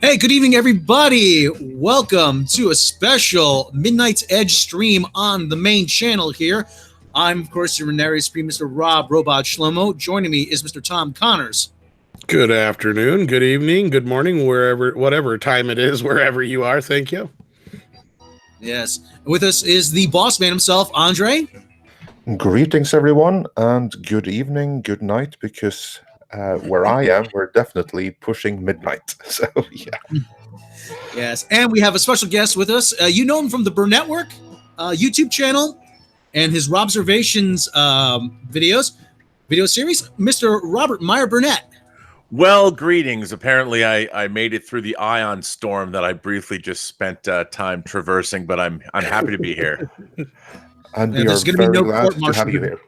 Hey, good evening, everybody. Welcome to a special Midnight's Edge stream on the main channel here. I'm, of course, your Renary Supreme, Mr. Rob Robot Shlomo. Joining me is Mr. Tom Connors. Good afternoon, good evening, good morning, whatever time it is, wherever you are. Thank you. Yes. With us is the boss man himself, Andre. Greetings, everyone, and good evening, good night, because where I am, we're definitely pushing midnight. So, yeah. Yes. And we have a special guest with us. You know him from the Burnettwork YouTube channel and his Robservations video series, Mr. Robert Meyer Burnett. Well, greetings. Apparently, I made it through the ion storm that I briefly just spent time traversing, but I'm happy to be here. And we are very glad to have you here.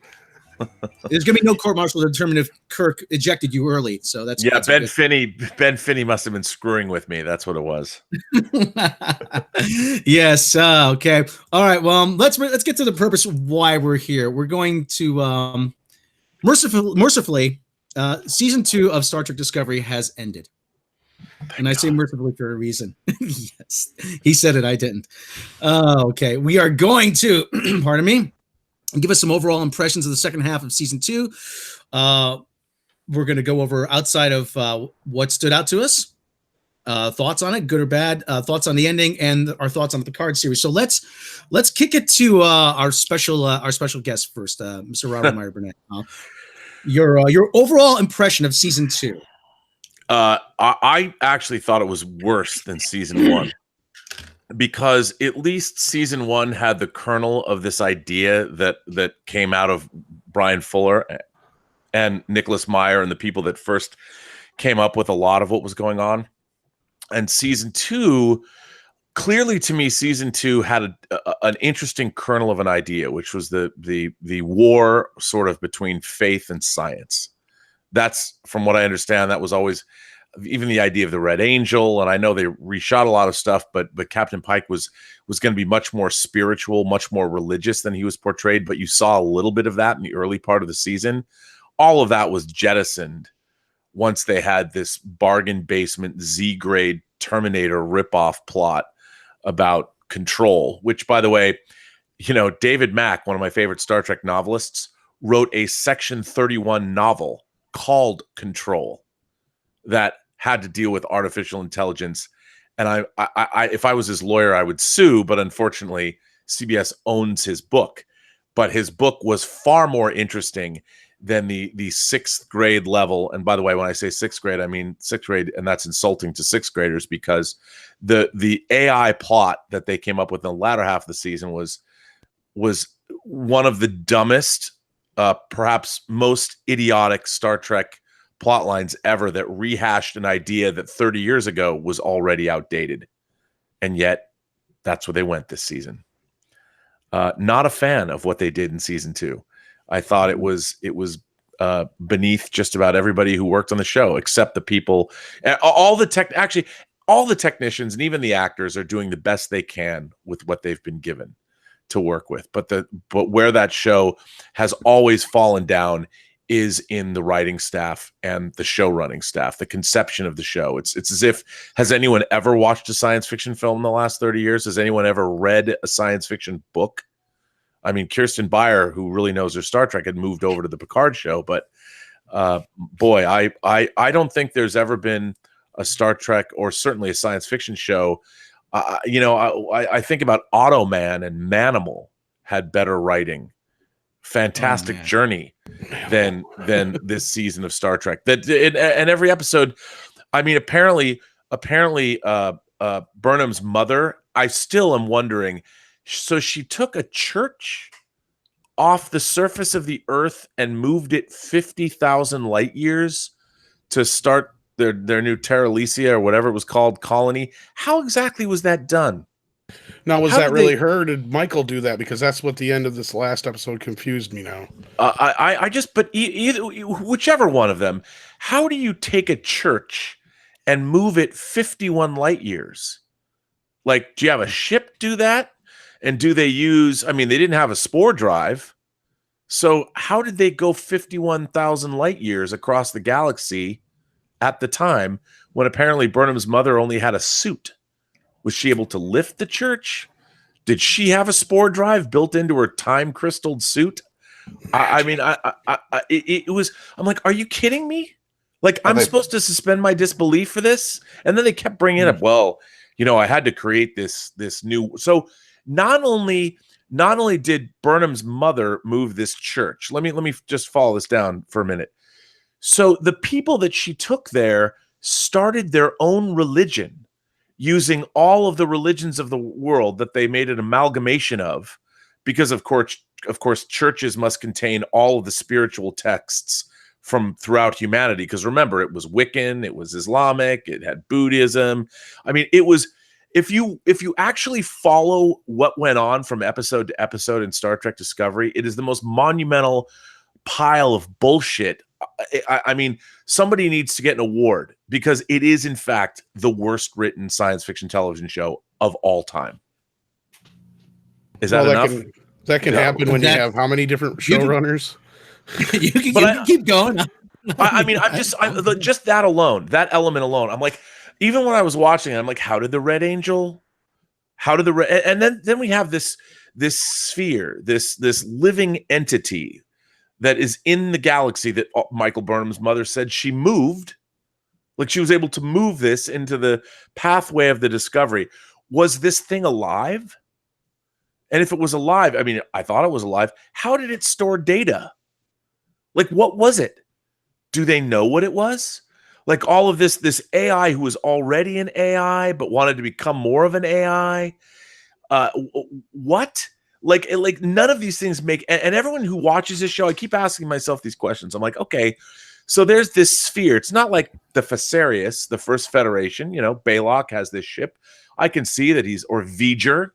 There's going to be no court martial to determine if Kirk ejected you early. So that's Ben Finney must have been screwing with me. That's what it was. Yes. Okay. All right. Well, let's get to the purpose of why we're here. We're going to mercifully, season 2 of Star Trek Discovery has ended. And I say mercifully for a reason. Yes, he said it. I didn't. Okay. We are going to, pardon me, give us some overall impressions of the second half of season 2. We're going to go over outside of what stood out to us, thoughts on it, good or bad, thoughts on the ending, and our thoughts on the Picard series. So let's kick it to our special guest first, Mr. Robert Meyer Burnett. Your overall impression of season 2. I actually thought it was worse than season 1. Because at least season 1 had the kernel of this idea that came out of Brian Fuller and Nicholas Meyer and the people that first came up with a lot of what was going on. And season 2, clearly to me, season 2 had an interesting kernel of an idea, which was the war sort of between faith and science. That's, from what I understand, that was always even the idea of the Red Angel, and I know they reshot a lot of stuff, but Captain Pike was going to be much more spiritual, much more religious than he was portrayed, but you saw a little bit of that in the early part of the season. All of that was jettisoned once they had this bargain basement Z-grade Terminator ripoff plot about control, which, by the way, David Mack, one of my favorite Star Trek novelists, wrote a Section 31 novel called Control that had to deal with artificial intelligence. And I if I was his lawyer, I would sue, but unfortunately CBS owns his book. But his book was far more interesting than the 6th grade level. And by the way, when I say 6th grade, I mean 6th grade, and that's insulting to 6th graders, because the AI plot that they came up with in the latter half of the season was one of the dumbest, perhaps most idiotic Star Trek plot lines ever, that rehashed an idea that 30 years ago was already outdated. And yet that's where they went this season. Not a fan of what they did in season 2. I thought it was beneath just about everybody who worked on the show, except the people, all the technicians and even the actors are doing the best they can with what they've been given to work with. But where that show has always fallen down is in the writing staff and the show running staff, the conception of the show. It's as if, has anyone ever watched a science fiction film in the last 30 years? Has anyone ever read a science fiction book? I mean, Kirsten Beyer, who really knows her Star Trek, had moved over to the Picard show, but boy, I don't think there's ever been a Star Trek, or certainly a science fiction show. I think about Automan and Manimal had better writing. Fantastic journey than this season of Star Trek. That and every episode, I mean, apparently Burnham's mother, I still am wondering, so she took a church off the surface of the Earth and moved it 50,000 light years to start their new Terra Lycia, or whatever it was called, colony. How exactly was that done? Now, was How that did really they- her? Did Michael do that? Because that's what the end of this last episode confused me now. I just, but either, whichever one of them, how do you take a church and move it 51 light years? Like, do you have a ship do that? And do they use, I mean, they didn't have a spore drive. So how did they go 51,000 light years across the galaxy at the time when apparently Burnham's mother only had a suit? Was she able to lift the church? Did she have a spore drive built into her time crystalled suit? I mean, it was, I'm like, are you kidding me? Like, I'm supposed to suspend my disbelief for this? And then they kept bringing it up. Well, you know, I had to create this new. So not only did Burnham's mother move this church. Let me just follow this down for a minute. So the people that she took there started their own religion using all of the religions of the world that they made an amalgamation of, because of course churches must contain all of the spiritual texts from throughout humanity. Because remember, it was Wiccan, it was Islamic, it had Buddhism. I mean, it was, if you actually follow what went on from episode to episode in Star Trek Discovery, it is the most monumental pile of bullshit. I mean, somebody needs to get an award, because it is, in fact, the worst written science fiction television show of all time. Is that enough? That can happen when you have how many different showrunners? You can keep going. I mean, just that alone, that element alone. I'm like, even when I was watching it, I'm like, how did the Red Angel? And then we have this sphere, this living entity that is in the galaxy that Michael Burnham's mother said she moved. Like, she was able to move this into the pathway of the Discovery. Was this thing alive? And if it was alive, I mean, I thought it was alive. How did it store data? Like, what was it? Do they know what it was? Like, all of this AI who was already an AI but wanted to become more of an AI. What? Like none of these things make, and everyone who watches this show, I keep asking myself these questions. I'm like, okay, so there's this sphere. It's not like the Fesarius, the First Federation. You know, Baylock has this ship. I can see that or V'ger,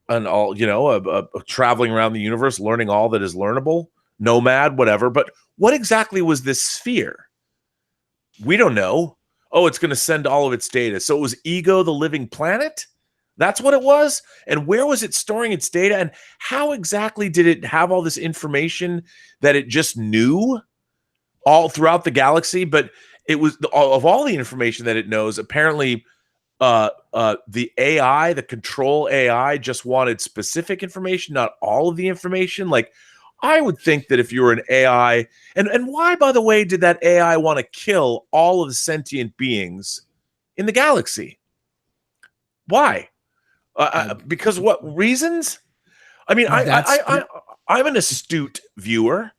and all, you know, traveling around the universe, learning all that is learnable, nomad, whatever. But what exactly was this sphere? We don't know. Oh, it's going to send all of its data. So it was Ego, the living planet? That's what it was? And where was it storing its data? And how exactly did it have all this information that it just knew all throughout the galaxy? But it was, of all the information that it knows, apparently the AI, the control AI, just wanted specific information, not all of the information. Like, I would think that if you were an AI, and why, by the way, did that AI want to kill all of the sentient beings in the galaxy? Why? Because what reasons? I mean, I'm an astute viewer,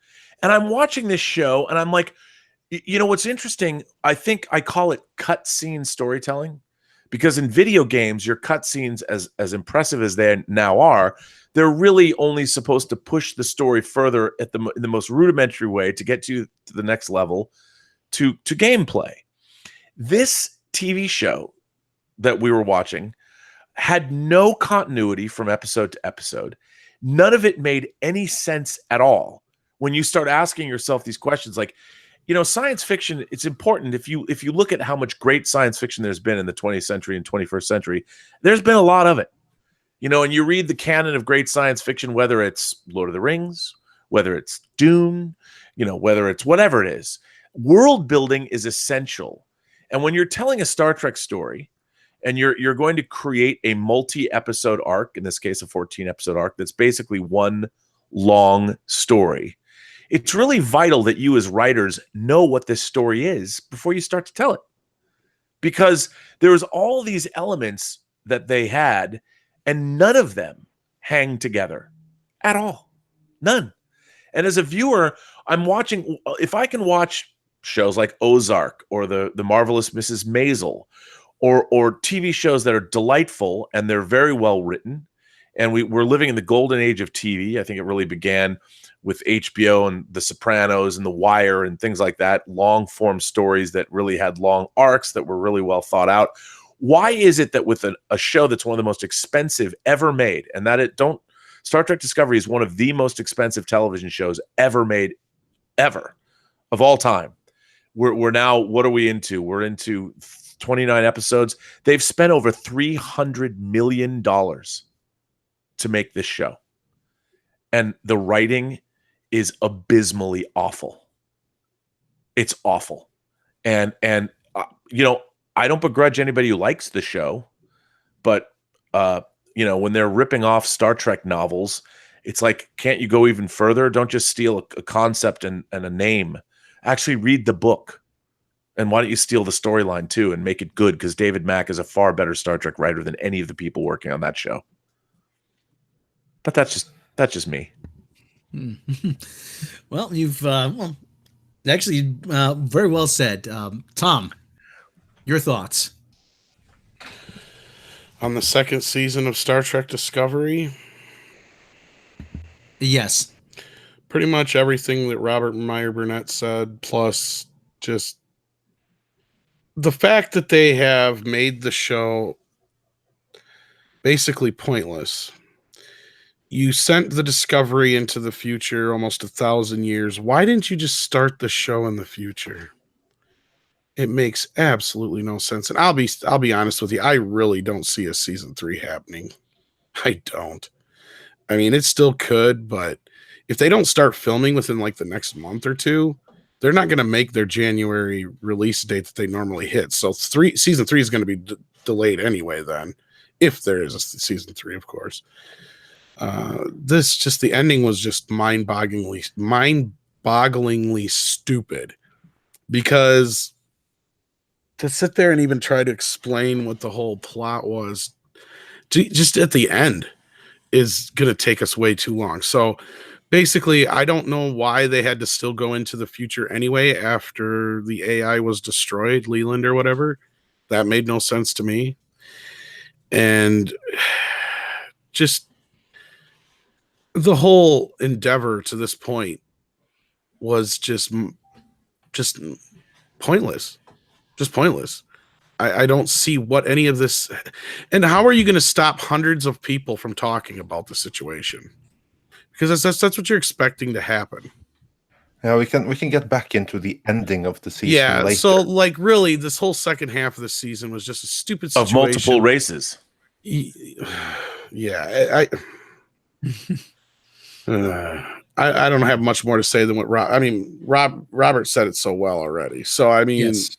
and I'm watching this show, and I'm like, you know, what's interesting? I think I call it cutscene storytelling, because in video games, your cutscenes, as impressive as they now are, they're really only supposed to push the story further in the most rudimentary way to get to the next level, to gameplay. This TV show that we were watching had no continuity from episode to episode. None of it made any sense at all. When you start asking yourself these questions, like, you know, science fiction, it's important. If you look at how much great science fiction there's been in the 20th century and 21st century, there's been a lot of it. You know, and you read the canon of great science fiction, whether it's Lord of the Rings, whether it's Dune, you know, whether it's whatever it is, world building is essential. And when you're telling a Star Trek story, and you're going to create a multi-episode arc, in this case, a 14-episode arc, that's basically one long story, it's really vital that you as writers know what this story is before you start to tell it. Because there's all these elements that they had, and none of them hang together at all. None. And as a viewer, I'm watching, if I can watch shows like Ozark or the Marvelous Mrs. Maisel, or TV shows that are delightful and they're very well written, and we're living in the golden age of TV. I think it really began with HBO and The Sopranos and The Wire and things like that, long form stories that really had long arcs that were really well thought out. Why is it that with a show that's one of the most expensive ever made, and Star Trek Discovery is one of the most expensive television shows ever made, ever, of all time. We're now, what are we into? We're into 29 episodes. They've spent over $300 million to make this show. And the writing is abysmally awful. It's awful. And you know, I don't begrudge anybody who likes the show, but you know, when they're ripping off Star Trek novels, it's like, can't you go even further? Don't just steal a concept and a name. Actually read the book. And why don't you steal the storyline too and make it good? Because David Mack is a far better Star Trek writer than any of the people working on that show. But that's just me. Well, you've actually very well said. Tom, your thoughts On the second season of Star Trek Discovery? Yes. Pretty much everything that Robert Meyer Burnett said, plus just the fact that they have made the show basically pointless. You sent the Discovery into the future almost 1,000 years. Why didn't you just start the show in the future? It makes absolutely no sense. And I'll be honest with you, I really don't see a season 3 happening. I don't. I mean, it still could, but if they don't start filming within like the next month or two, they're not going to make their January release date that they normally hit. So season 3 is going to be delayed anyway then, if there is a season 3, of course. The ending was just mind-bogglingly stupid, because to sit there and even try to explain what the whole plot was just at the end is going to take us way too long. So basically, I don't know why they had to still go into the future anyway after the AI was destroyed, Leland or whatever. That made no sense to me. And just the whole endeavor to this point was just pointless. Just pointless. I don't see what any of this... And how are you going to stop hundreds of people from talking about the situation? Because that's what you're expecting to happen. Yeah, we can get back into the ending of the season. Yeah, later. so like really, this whole second half of the season was just a stupid situation. Of multiple races. Yeah, I don't have much more to say than what Robert said it so well already. So I mean, yes.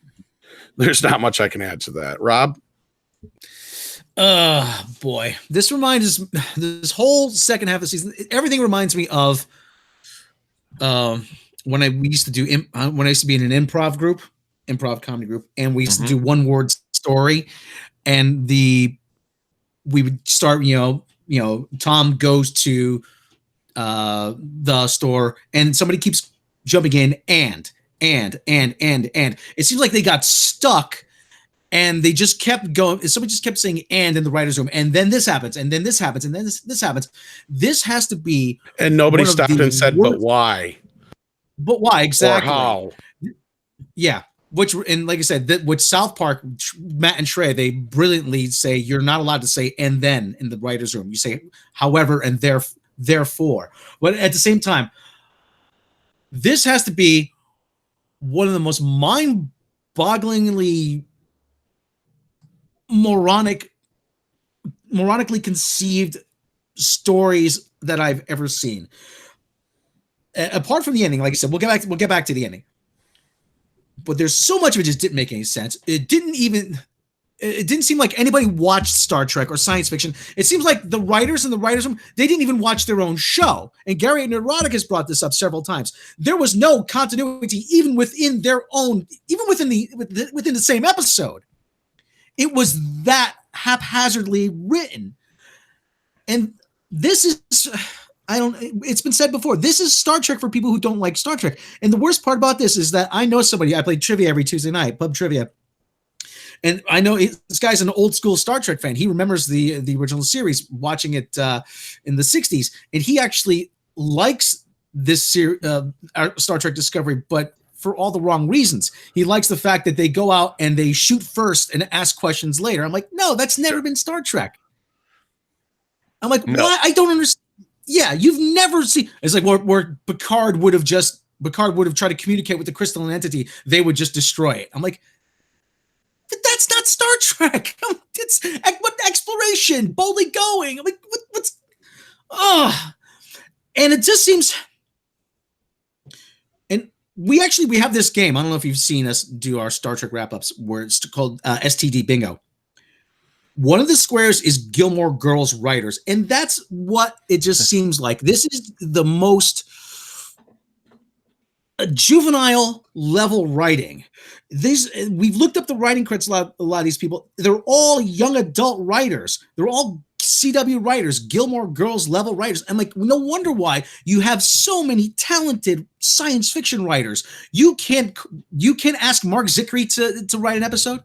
There's not much I can add to that. Rob? Boy, this whole second half of the season, everything reminds me of when I used to be in an improv comedy group, and we used to do one word story, and we would start, Tom goes to the store, and somebody keeps jumping in, and it seems like they got stuck. And they just kept going. Somebody just kept saying "and" in the writer's room, and then this happens, and then this happens, and then this happens. This has to be, and nobody stopped and said, "But why?" But why exactly? Or how? Yeah, and like I said, which South Park, Matt and Trey, they brilliantly say you're not allowed to say "and then" in the writer's room. You say "however" and therefore. But at the same time, this has to be one of the most mind-bogglingly moronically conceived stories that I've ever seen. Apart from the ending, like I said, we'll get back to the ending. But there's so much of it just didn't make any sense. It didn't seem like anybody watched Star Trek or science fiction. It seems like the writers in the writers' room, they didn't even watch their own show. And Gary Neurotic has brought this up several times. There was no continuity even within the same episode. It was that haphazardly written. And this is, it's been said before, this is Star Trek for people who don't like Star Trek. And the worst part about this is that I know somebody, I play trivia every Tuesday night, pub trivia. And I know this guy's an old school Star Trek fan. He remembers the original series, watching it in the 60s. And he actually likes this Star Trek Discovery, but for all the wrong reasons. He likes the fact that they go out and they shoot first and ask questions later. I'm like, no, that's never been Star Trek. I'm like, No. why? I don't understand. Yeah, you've never seen. It's like where Picard would have tried to communicate with the crystalline entity. They would just destroy it. I'm like, that's not Star Trek. It's exploration, boldly going. I'm like, what's? Oh, and it just seems. And we have this game. I don't know if you've seen us do our Star Trek wrap-ups where it's called STD Bingo. One of the squares is Gilmore Girls writers, and that's what it just seems like. This is the most juvenile level writing. We've looked up the writing credits. A lot of these people, they're all young adult writers. They're all CW writers, Gilmore Girls level writers. I'm like, no wonder why you have so many talented science fiction writers. You can't ask Mark Zickery to write an episode.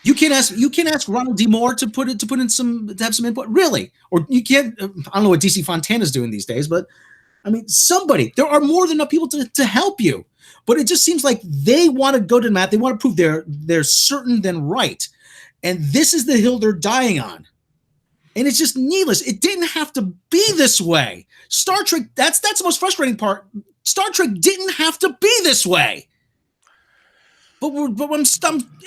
You can't ask Ronald D. Moore to have some input, really, or you can't. I don't know what DC Fontana's doing these days, but I mean, somebody. There are more than enough people to help you, but it just seems like they want to go to the mat. They want to prove they're certain than right, and this is the hill they're dying on, and it's just needless. It didn't have to be this way. Star Trek. That's the most frustrating part. Star Trek didn't have to be this way. But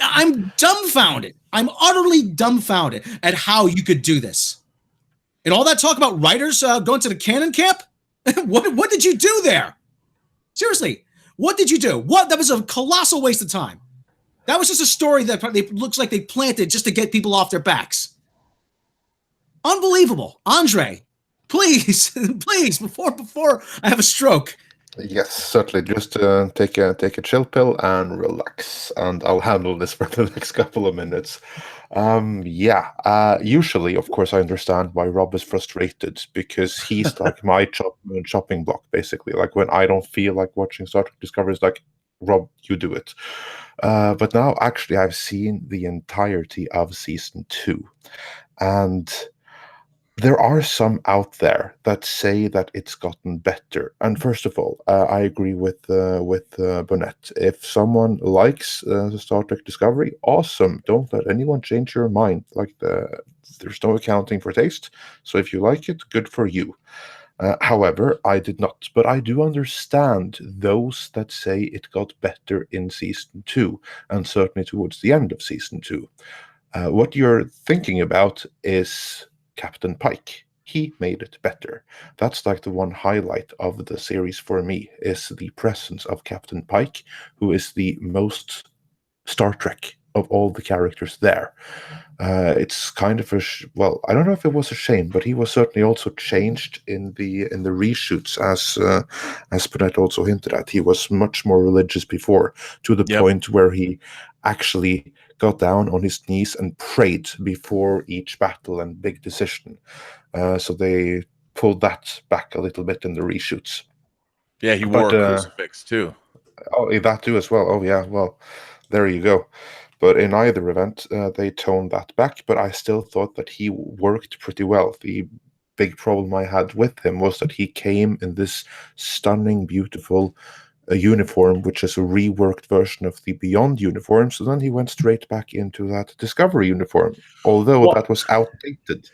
I'm dumbfounded. I'm utterly dumbfounded at how you could do this. And all that talk about writers going to the canon camp? What did you do there? Seriously, what did you do? That was a colossal waste of time. That was just a story that looks like they planted just to get people off their backs. Unbelievable. Andre, please, before I have a stroke. Yes, certainly. Just take a chill pill and relax, and I'll handle this for the next couple of minutes. Usually, of course, I understand why Rob is frustrated, because he's like my chopping block, basically. Like when I don't feel like watching Star Trek Discovery, it's like, Rob, you do it. But now, actually, I've seen the entirety of season 2, and there are some out there that say that it's gotten better. And first of all, I agree with Burnett. If someone likes the Star Trek Discovery, awesome. Don't let anyone change your mind. There's no accounting for taste. So if you like it, good for you. However, I did not. But I do understand those that say it got better in season 2, and certainly towards the end of season 2. What you're thinking about is Captain Pike. He made it better. That's like the one highlight of the series for me, is the presence of Captain Pike, who is the most Star Trek of all the characters there. It's kind of I don't know if it was a shame, but he was certainly also changed in the reshoots, as Burnett also hinted at. He was much more religious before, to the point where he actually got down on his knees and prayed before each battle and big decision. So they pulled that back a little bit in the reshoots. Yeah, he wore a crucifix too. Oh, that too as well. Oh yeah, well, there you go. But in either event, they toned that back, but I still thought that he worked pretty well. The big problem I had with him was that he came in this stunning, beautiful uniform, which is a reworked version of the Beyond uniform. So then he went straight back into that Discovery uniform, although that was outdated.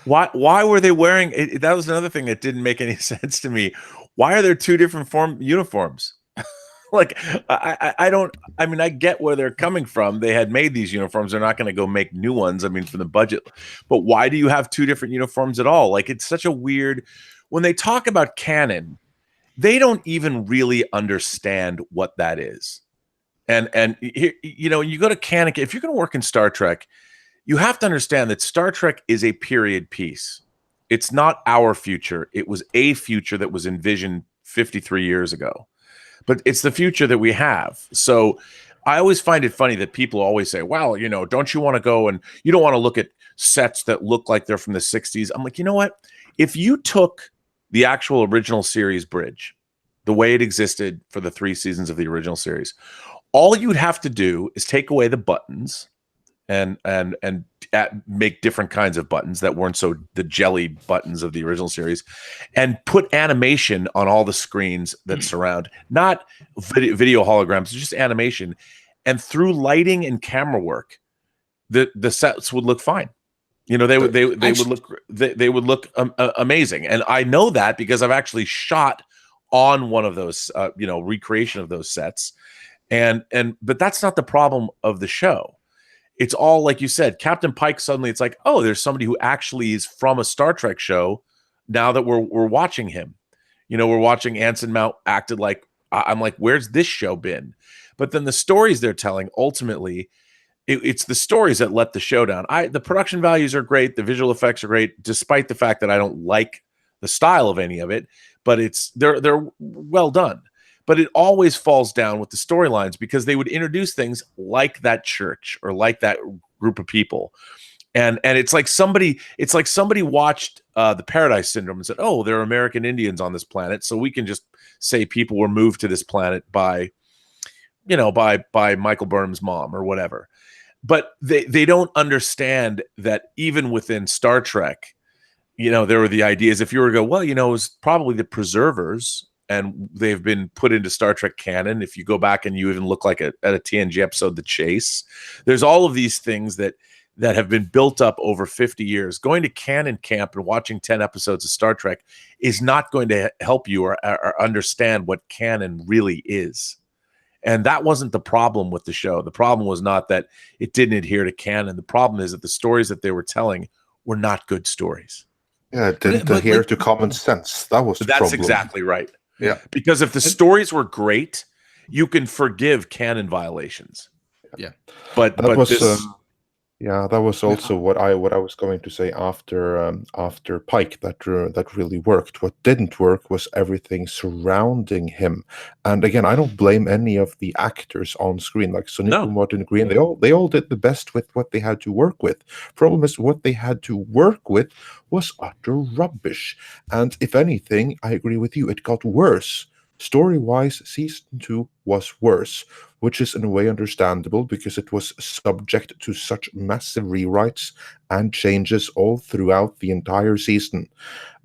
Why were they wearing it? That was another thing that didn't make any sense to me. Why are there two different uniforms? Like, I mean, I get where they're coming from. They had made these uniforms. They're not going to go make new ones. I mean, for the budget. But why do you have two different uniforms at all? Like, it's such a weird, when they talk about canon, they don't even really understand what that is. And you know, you go to canon, if you're going to work in Star Trek, you have to understand that Star Trek is a period piece. It's not our future. It was a future that was envisioned 53 years ago. But it's the future that we have. So I always find it funny that people always say, well, you know, don't you want to go and you don't want to look at sets that look like they're from the 60s. I'm like, you know what? If you took the actual original series bridge, the way it existed for the 3 seasons of the original series, all you'd have to do is take away the buttons and make different kinds of buttons that weren't so the jelly buttons of the original series, and put animation on all the screens that surround, not video holograms, just animation. And through lighting and camera work, the sets would look fine. You know, they would look amazing. And I know that because I've actually shot on one of those recreation of those sets. But that's not the problem of the show. It's all, like you said, Captain Pike, suddenly it's like, oh, there's somebody who actually is from a Star Trek show now that we're watching him. You know, we're watching Anson Mount acted like, I'm like, where's this show been? But then the stories they're telling, ultimately, it's the stories that let the show down. The production values are great. The visual effects are great, despite the fact that I don't like the style of any of it, but they're well done. But it always falls down with the storylines because they would introduce things like that church or like that group of people. And it's like somebody watched the Paradise Syndrome and said, oh, there are American Indians on this planet, so we can just say people were moved to this planet by Michael Burnham's mom or whatever. But they don't understand that even within Star Trek, you know, there were the ideas, if you were to go, well, you know, it was probably the preservers, and they've been put into Star Trek canon. If you go back and you even look like at a TNG episode, The Chase, there's all of these things that have been built up over 50 years. Going to canon camp and watching 10 episodes of Star Trek is not going to help you or understand what canon really is. And that wasn't the problem with the show. The problem was not that it didn't adhere to canon. The problem is that the stories that they were telling were not good stories. Yeah, it didn't adhere to common sense. That was the problem. That's exactly right. Yeah. Because if the stories were great, you can forgive canon violations. Yeah. That was also what I was going to say after Pike that really worked. What didn't work was everything surrounding him. And again, I don't blame any of the actors on screen, like Sonequa Martin Green. They all did the best with what they had to work with. Problem is, what they had to work with was utter rubbish. And if anything, I agree with you, it got worse. Story-wise, season 2 was worse, which is in a way understandable because it was subject to such massive rewrites and changes all throughout the entire season.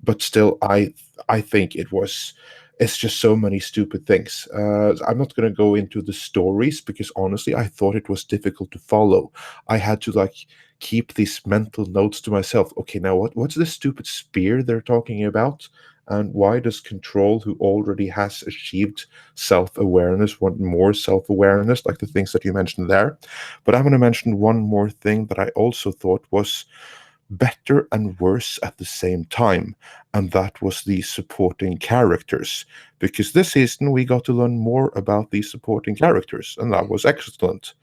But still, I think it's just so many stupid things. I'm not going to go into the stories because honestly, I thought it was difficult to follow. I had to keep these mental notes to myself. Okay, now what's this stupid spear they're talking about? And why does Control, who already has achieved self-awareness, want more self-awareness, like the things that you mentioned there? But I'm going to mention one more thing that I also thought was better and worse at the same time, and that was the supporting characters. Because this season we got to learn more about these supporting characters, and that was excellent.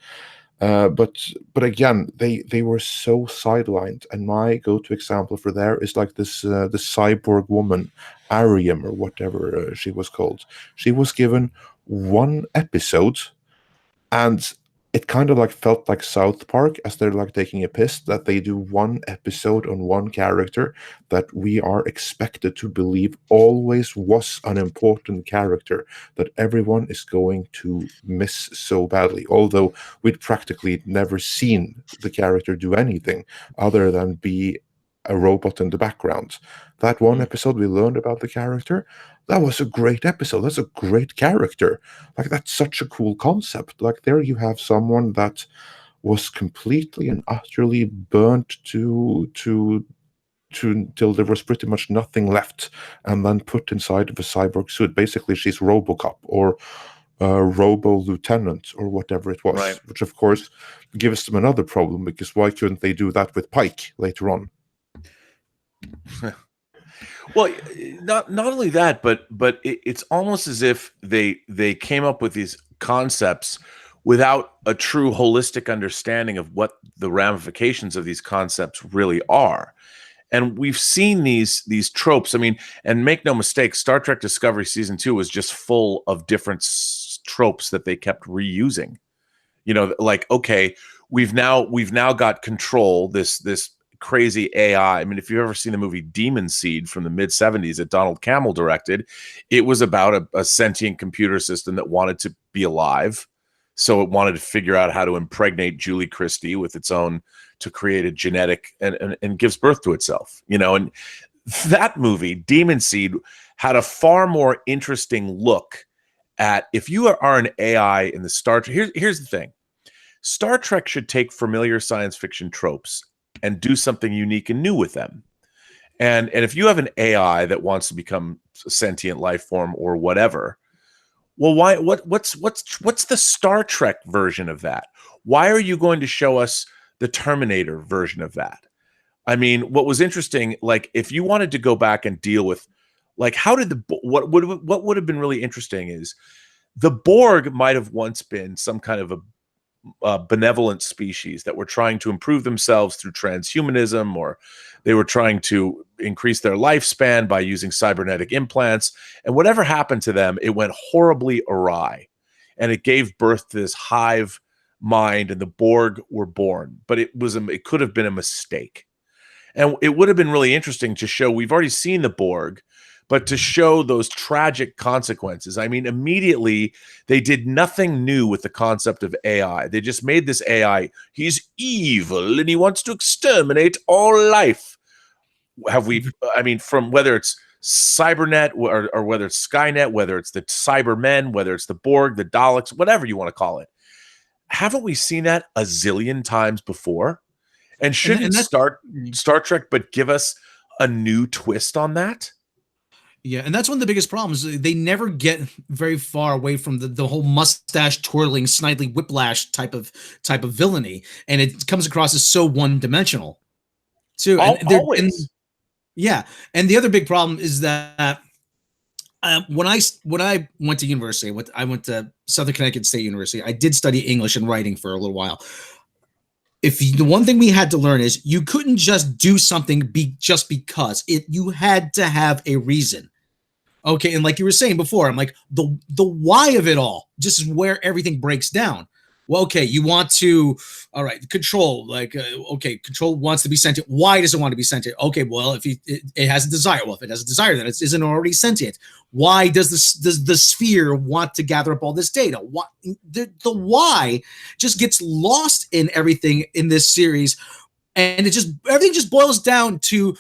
But again, they were so sidelined, and my go-to example for there is like this cyborg woman, Ariam or whatever she was called. She was given one episode, and it kind of felt like South Park, as they're taking a piss, that they do one episode on one character that we are expected to believe always was an important character that everyone is going to miss so badly. Although we'd practically never seen the character do anything other than be a robot in the background. That one episode we learned about the character, that was a great episode. That's a great character. That's such a cool concept. There you have someone that was completely and utterly burnt to until there was pretty much nothing left, and then put inside of a cyborg suit. Basically, she's RoboCop or Robo Lieutenant or whatever it was, right. Which of course gives them another problem, because why couldn't they do that with Pike later on? Well, not only that, but it's almost as if they came up with these concepts without a true holistic understanding of what the ramifications of these concepts really are. And we've seen these tropes. I mean, and make no mistake, Star Trek Discovery Season 2 was just full of different tropes that they kept reusing. You know, like, okay, we've now got Control, this crazy AI. I mean, if you've ever seen the movie Demon Seed from the mid-'70s that Donald Cammell directed, it was about a sentient computer system that wanted to be alive. So it wanted to figure out how to impregnate Julie Christie with its own to create a genetic and gives birth to itself, you know. And that movie, Demon Seed, had a far more interesting look at if you are an AI in the Star Trek. Here's the thing. Star Trek should take familiar science fiction tropes and do something unique and new with them. And if you have an AI that wants to become a sentient life form or whatever, well, why? What's the Star Trek version of that? Why are you going to show us the Terminator version of that? I mean, what was interesting, like if you wanted to go back and deal with, like, how did what would have been really interesting is the Borg might have once been some kind of a benevolent species that were trying to improve themselves through transhumanism, or they were trying to increase their lifespan by using cybernetic implants. And whatever happened to them, it went horribly awry. And it gave birth to this hive mind, and the Borg were born. But it could have been a mistake. And it would have been really interesting to show, we've already seen the Borg, but to show those tragic consequences. I mean, immediately they did nothing new with the concept of AI. They just made this AI, he's evil and he wants to exterminate all life. Have we, I mean, from whether it's Cybernet or whether it's Skynet, whether it's the Cybermen, whether it's the Borg, the Daleks, whatever you want to call it. Haven't we seen that a zillion times before? And shouldn't Star Trek but give us a new twist on that? Yeah, and that's one of the biggest problems. They never get very far away from the whole mustache twirling, snidely whiplash type of villainy, and it comes across as so one-dimensional too. Always. And the other big problem is that when I went to university, I went to Southern Connecticut State University. I did study English and writing for a little while. The one thing we had to learn is you couldn't just do something just because you had to have a reason. Okay, and like you were saying before, I'm like the why of it all just is where everything breaks down. Well, okay, you want to, all right, control, like, okay, control wants to be sentient. Why does it want to be sentient? Okay, well, if it has a desire, well, if it has a desire, then it isn't already sentient. Why does the sphere want to gather up all this data? Why, the why just gets lost in everything in this series, and everything just boils down to,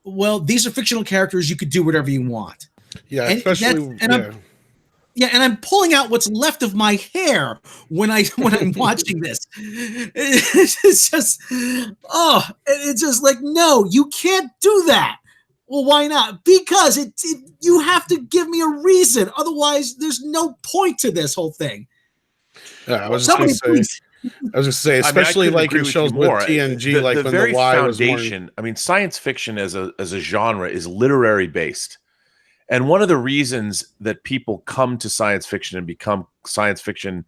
well, these are fictional characters. You could do whatever you want. Yeah, and especially and I'm pulling out what's left of my hair when I'm watching this. It's just, it's just like, no, you can't do that. Well, why not? Because you have to give me a reason. Otherwise, there's no point to this whole thing. Yeah, I was just going to say, especially like in shows with TNG, like when the why foundation. I mean, science fiction as a genre is literary based. And one of the reasons that people come to science fiction and become science fiction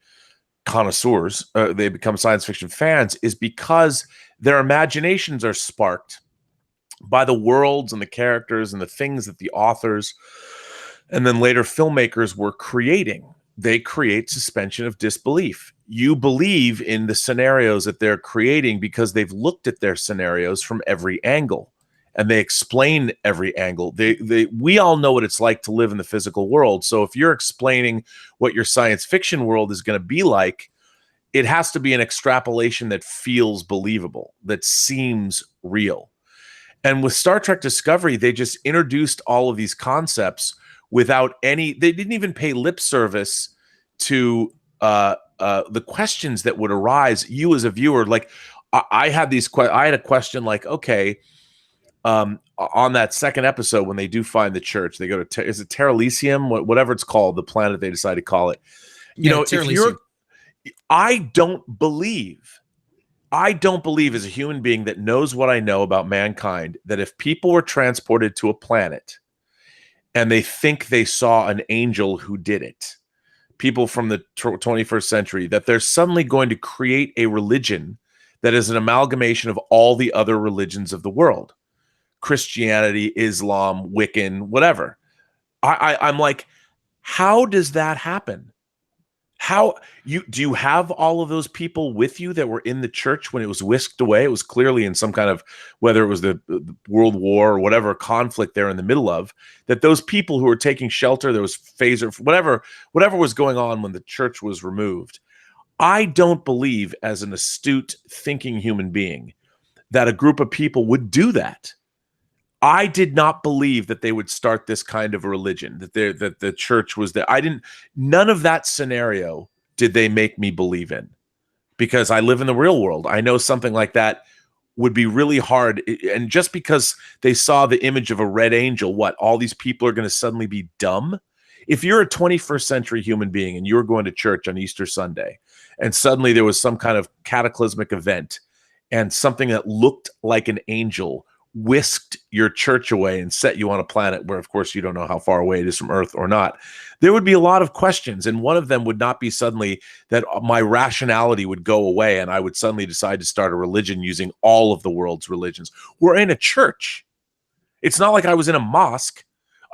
connoisseurs, they become science fiction fans, is because their imaginations are sparked by the worlds and the characters and the things that the authors and then later filmmakers were creating. They create suspension of disbelief. You believe in the scenarios that they're creating because they've looked at their scenarios from every angle. And they explain every angle. We all know what it's like to live in the physical world. So if you're explaining what your science fiction world is going to be like, it has to be an extrapolation that feels believable, that seems real. And with Star Trek Discovery, they just introduced all of these concepts without they didn't even pay lip service to the questions that would arise. You as a viewer, like I had a question like, okay, on that second episode, when they do find the church, they go to, is it Terrelysium? Whatever it's called, the planet they decide to call it. I don't believe as a human being that knows what I know about mankind, that if people were transported to a planet and they think they saw an angel who did it, people from the 21st century, that they're suddenly going to create a religion that is an amalgamation of all the other religions of the world. Christianity, Islam, Wiccan, whatever. I'm like, how does that happen? Do you have all of those people with you that were in the church when it was whisked away? It was clearly in some kind of, whether it was the World War or whatever conflict they're in the middle of, that those people who were taking shelter, there was phaser, whatever was going on when the church was removed. I don't believe, as an astute thinking human being, that a group of people would do that. I did not believe that they would start this kind of a religion, that the church was there. None of that scenario did they make me believe in, because I live in the real world. I know something like that would be really hard. And just because they saw the image of a red angel, what, all these people are going to suddenly be dumb? If you're a 21st century human being and you're going to church on Easter Sunday, and suddenly there was some kind of cataclysmic event and something that looked like an angel whisked your church away and set you on a planet where, of course, you don't know how far away it is from Earth or not, there would be a lot of questions. And one of them would not be suddenly that my rationality would go away and I would suddenly decide to start a religion using all of the world's religions. We're in a church. It's not like I was in a mosque.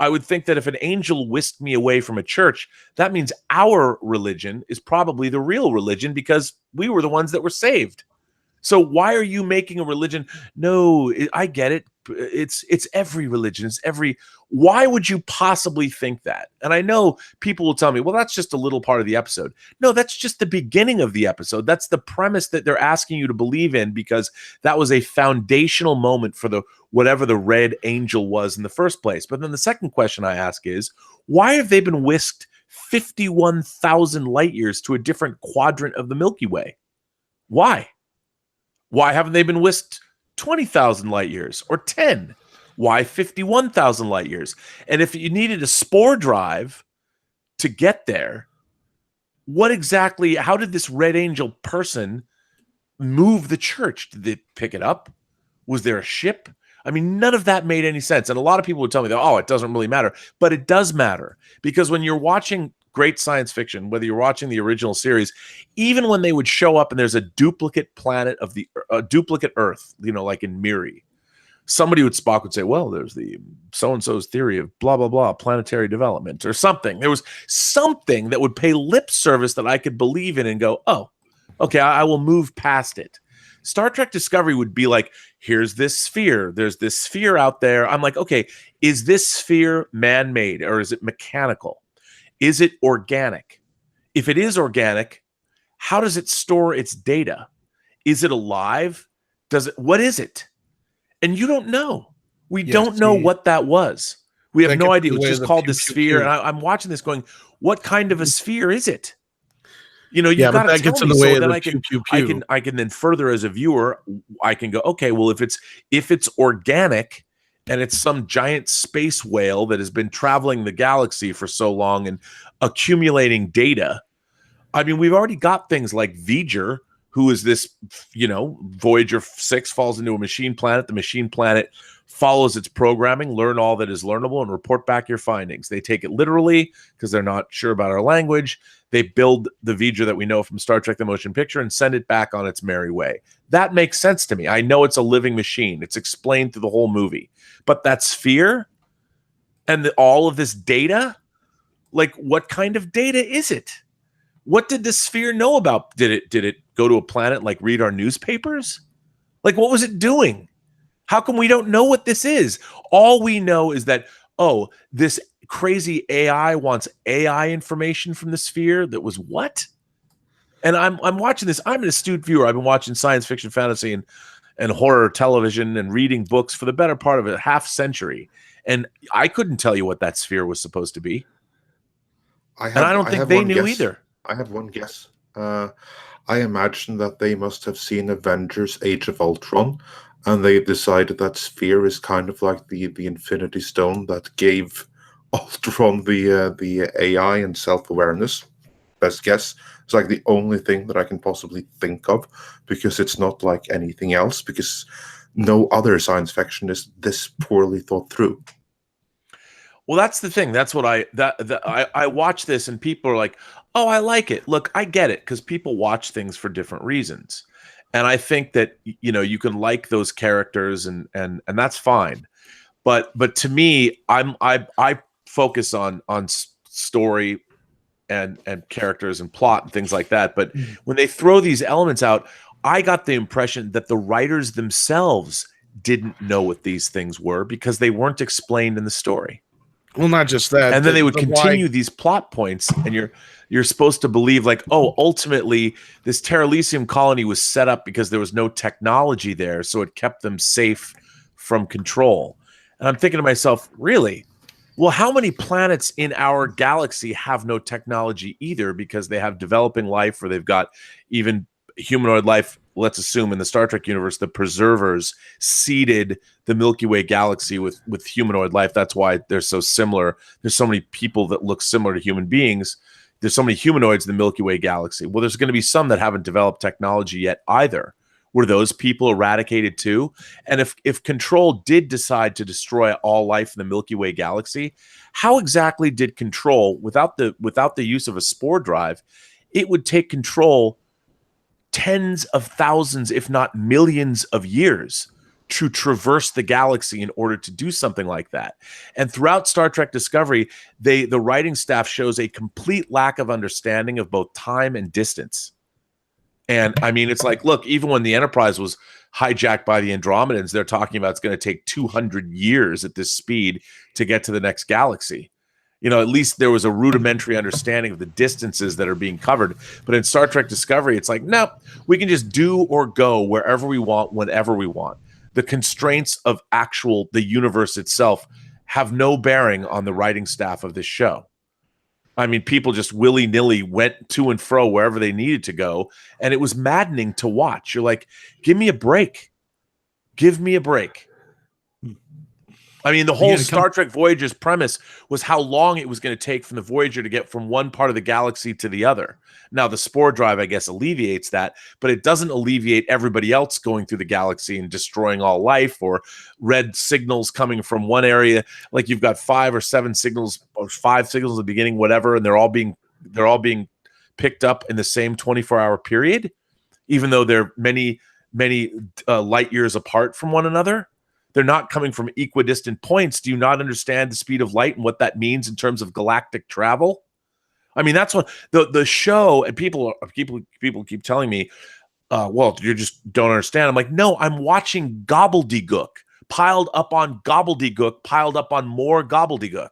I would think that if an angel whisked me away from a church, that means our religion is probably the real religion because we were the ones that were saved. So why are you making a religion? No, I get it. It's every religion. It's every. Why would you possibly think that? And I know people will tell me, well, that's just a little part of the episode. No, that's just the beginning of the episode. That's the premise that they're asking you to believe in, because that was a foundational moment for the whatever the red angel was in the first place. But then the second question I ask is, why have they been whisked 51,000 light years to a different quadrant of the Milky Way? Why? Why haven't they been whisked 20,000 light years or 10? Why 51,000 light years? And if you needed a spore drive to get there, how did this red angel person move the church? Did they pick it up? Was there a ship? I mean, none of that made any sense. And a lot of people would tell me that, oh, it doesn't really matter. But it does matter, because when you're watching great science fiction, whether you're watching the original series, even when they would show up and there's a duplicate planet of a duplicate Earth, like in Miri, Spock would say, well, there's the so-and-so's theory of blah, blah, blah, planetary development or something. There was something that would pay lip service that I could believe in and go, oh, okay, I will move past it. Star Trek Discovery would be like, here's this sphere. There's this sphere out there. I'm like, okay, is this sphere man-made or is it mechanical? Is it organic? If it is organic, how does it store its data? Is it alive? What is it? And you don't know. We don't know what that was. We have no idea. It's just called the sphere. And I'm watching this going, what kind of a sphere is it? You've got to tell me so that I can then further as a viewer, I can go, okay, well, if it's organic, and it's some giant space whale that has been traveling the galaxy for so long and accumulating data. I mean, we've already got things like V'ger, who is this, Voyager 6 falls into a machine planet. The machine planet follows its programming, learn all that is learnable, and report back your findings. They take it literally because they're not sure about our language. They build the V'ger that we know from Star Trek: The Motion Picture and send it back on its merry way. That makes sense to me. I know it's a living machine. It's explained through the whole movie. But that sphere and all of this data, like, what kind of data is it? What did the sphere know about? Did it go to a planet, like read our newspapers? Like, what was it doing? How come we don't know what this is? All we know is that, oh, this crazy AI wants AI information from the sphere. That was what? And I'm watching this. I'm an astute viewer. I've been watching science fiction, fantasy, and horror television and reading books for the better part of a half century. And I couldn't tell you what that sphere was supposed to be. I don't think they knew either. I have one guess. I imagine that they must have seen Avengers Age of Ultron, and they decided that sphere is kind of like the Infinity Stone that gave Ultron the AI and self-awareness. Best guess. It's like the only thing that I can possibly think of, because it's not like anything else, because no other science fiction is this poorly thought through. Well, that's the thing. That's what I watch this and people are like, oh, I like it. Look, I get it, because people watch things for different reasons. And I think that, you can like those characters and that's fine. But to me, I focus on story and characters and plot and things like that. But when they throw these elements out, I got the impression that the writers themselves didn't know what these things were because they weren't explained in the story. Well, not just that. And then they would why- continue these plot points, and you're supposed to believe like, oh, ultimately this Terralisium colony was set up because there was no technology there, so it kept them safe from control. And I'm thinking to myself, really? Well, how many planets in our galaxy have no technology either because they have developing life, or they've got even humanoid life? Let's assume in the Star Trek universe, the preservers seeded the Milky Way galaxy with humanoid life. That's why they're so similar. There's so many people that look similar to human beings. There's so many humanoids in the Milky Way galaxy. Well, there's going to be some that haven't developed technology yet either. Were those people eradicated too? And if Control did decide to destroy all life in the Milky Way galaxy, how exactly did Control, without the use of a spore drive, it would take Control tens of thousands, if not millions of years to traverse the galaxy in order to do something like that. And throughout Star Trek Discovery, the writing staff shows a complete lack of understanding of both time and distance. And I mean, it's like, look, even when the Enterprise was hijacked by the Andromedans, they're talking about it's going to take 200 years at this speed to get to the next galaxy. You know, at least there was a rudimentary understanding of the distances that are being covered. But in Star Trek Discovery, it's like, no, we can just do or go wherever we want, whenever we want. The constraints of the universe itself have no bearing on the writing staff of this show. I mean, people just willy-nilly went to and fro wherever they needed to go, and it was maddening to watch. You're like, give me a break. Give me a break. I mean, the whole Star Trek Voyager's premise was how long it was going to take from the Voyager to get from one part of the galaxy to the other. Now, the spore drive, I guess, alleviates that, but it doesn't alleviate everybody else going through the galaxy and destroying all life, or red signals coming from one area. Like you've got 5 or 7 signals, or 5 signals at the beginning, whatever, and they're all being picked up in the same 24-hour period, even though they're many light years apart from one another. They're not coming from equidistant points. Do you not understand the speed of light and what that means in terms of galactic travel? I mean, that's what the show, and people keep telling me, well, you just don't understand. I'm like, no, I'm watching gobbledygook piled up on gobbledygook, piled up on more gobbledygook.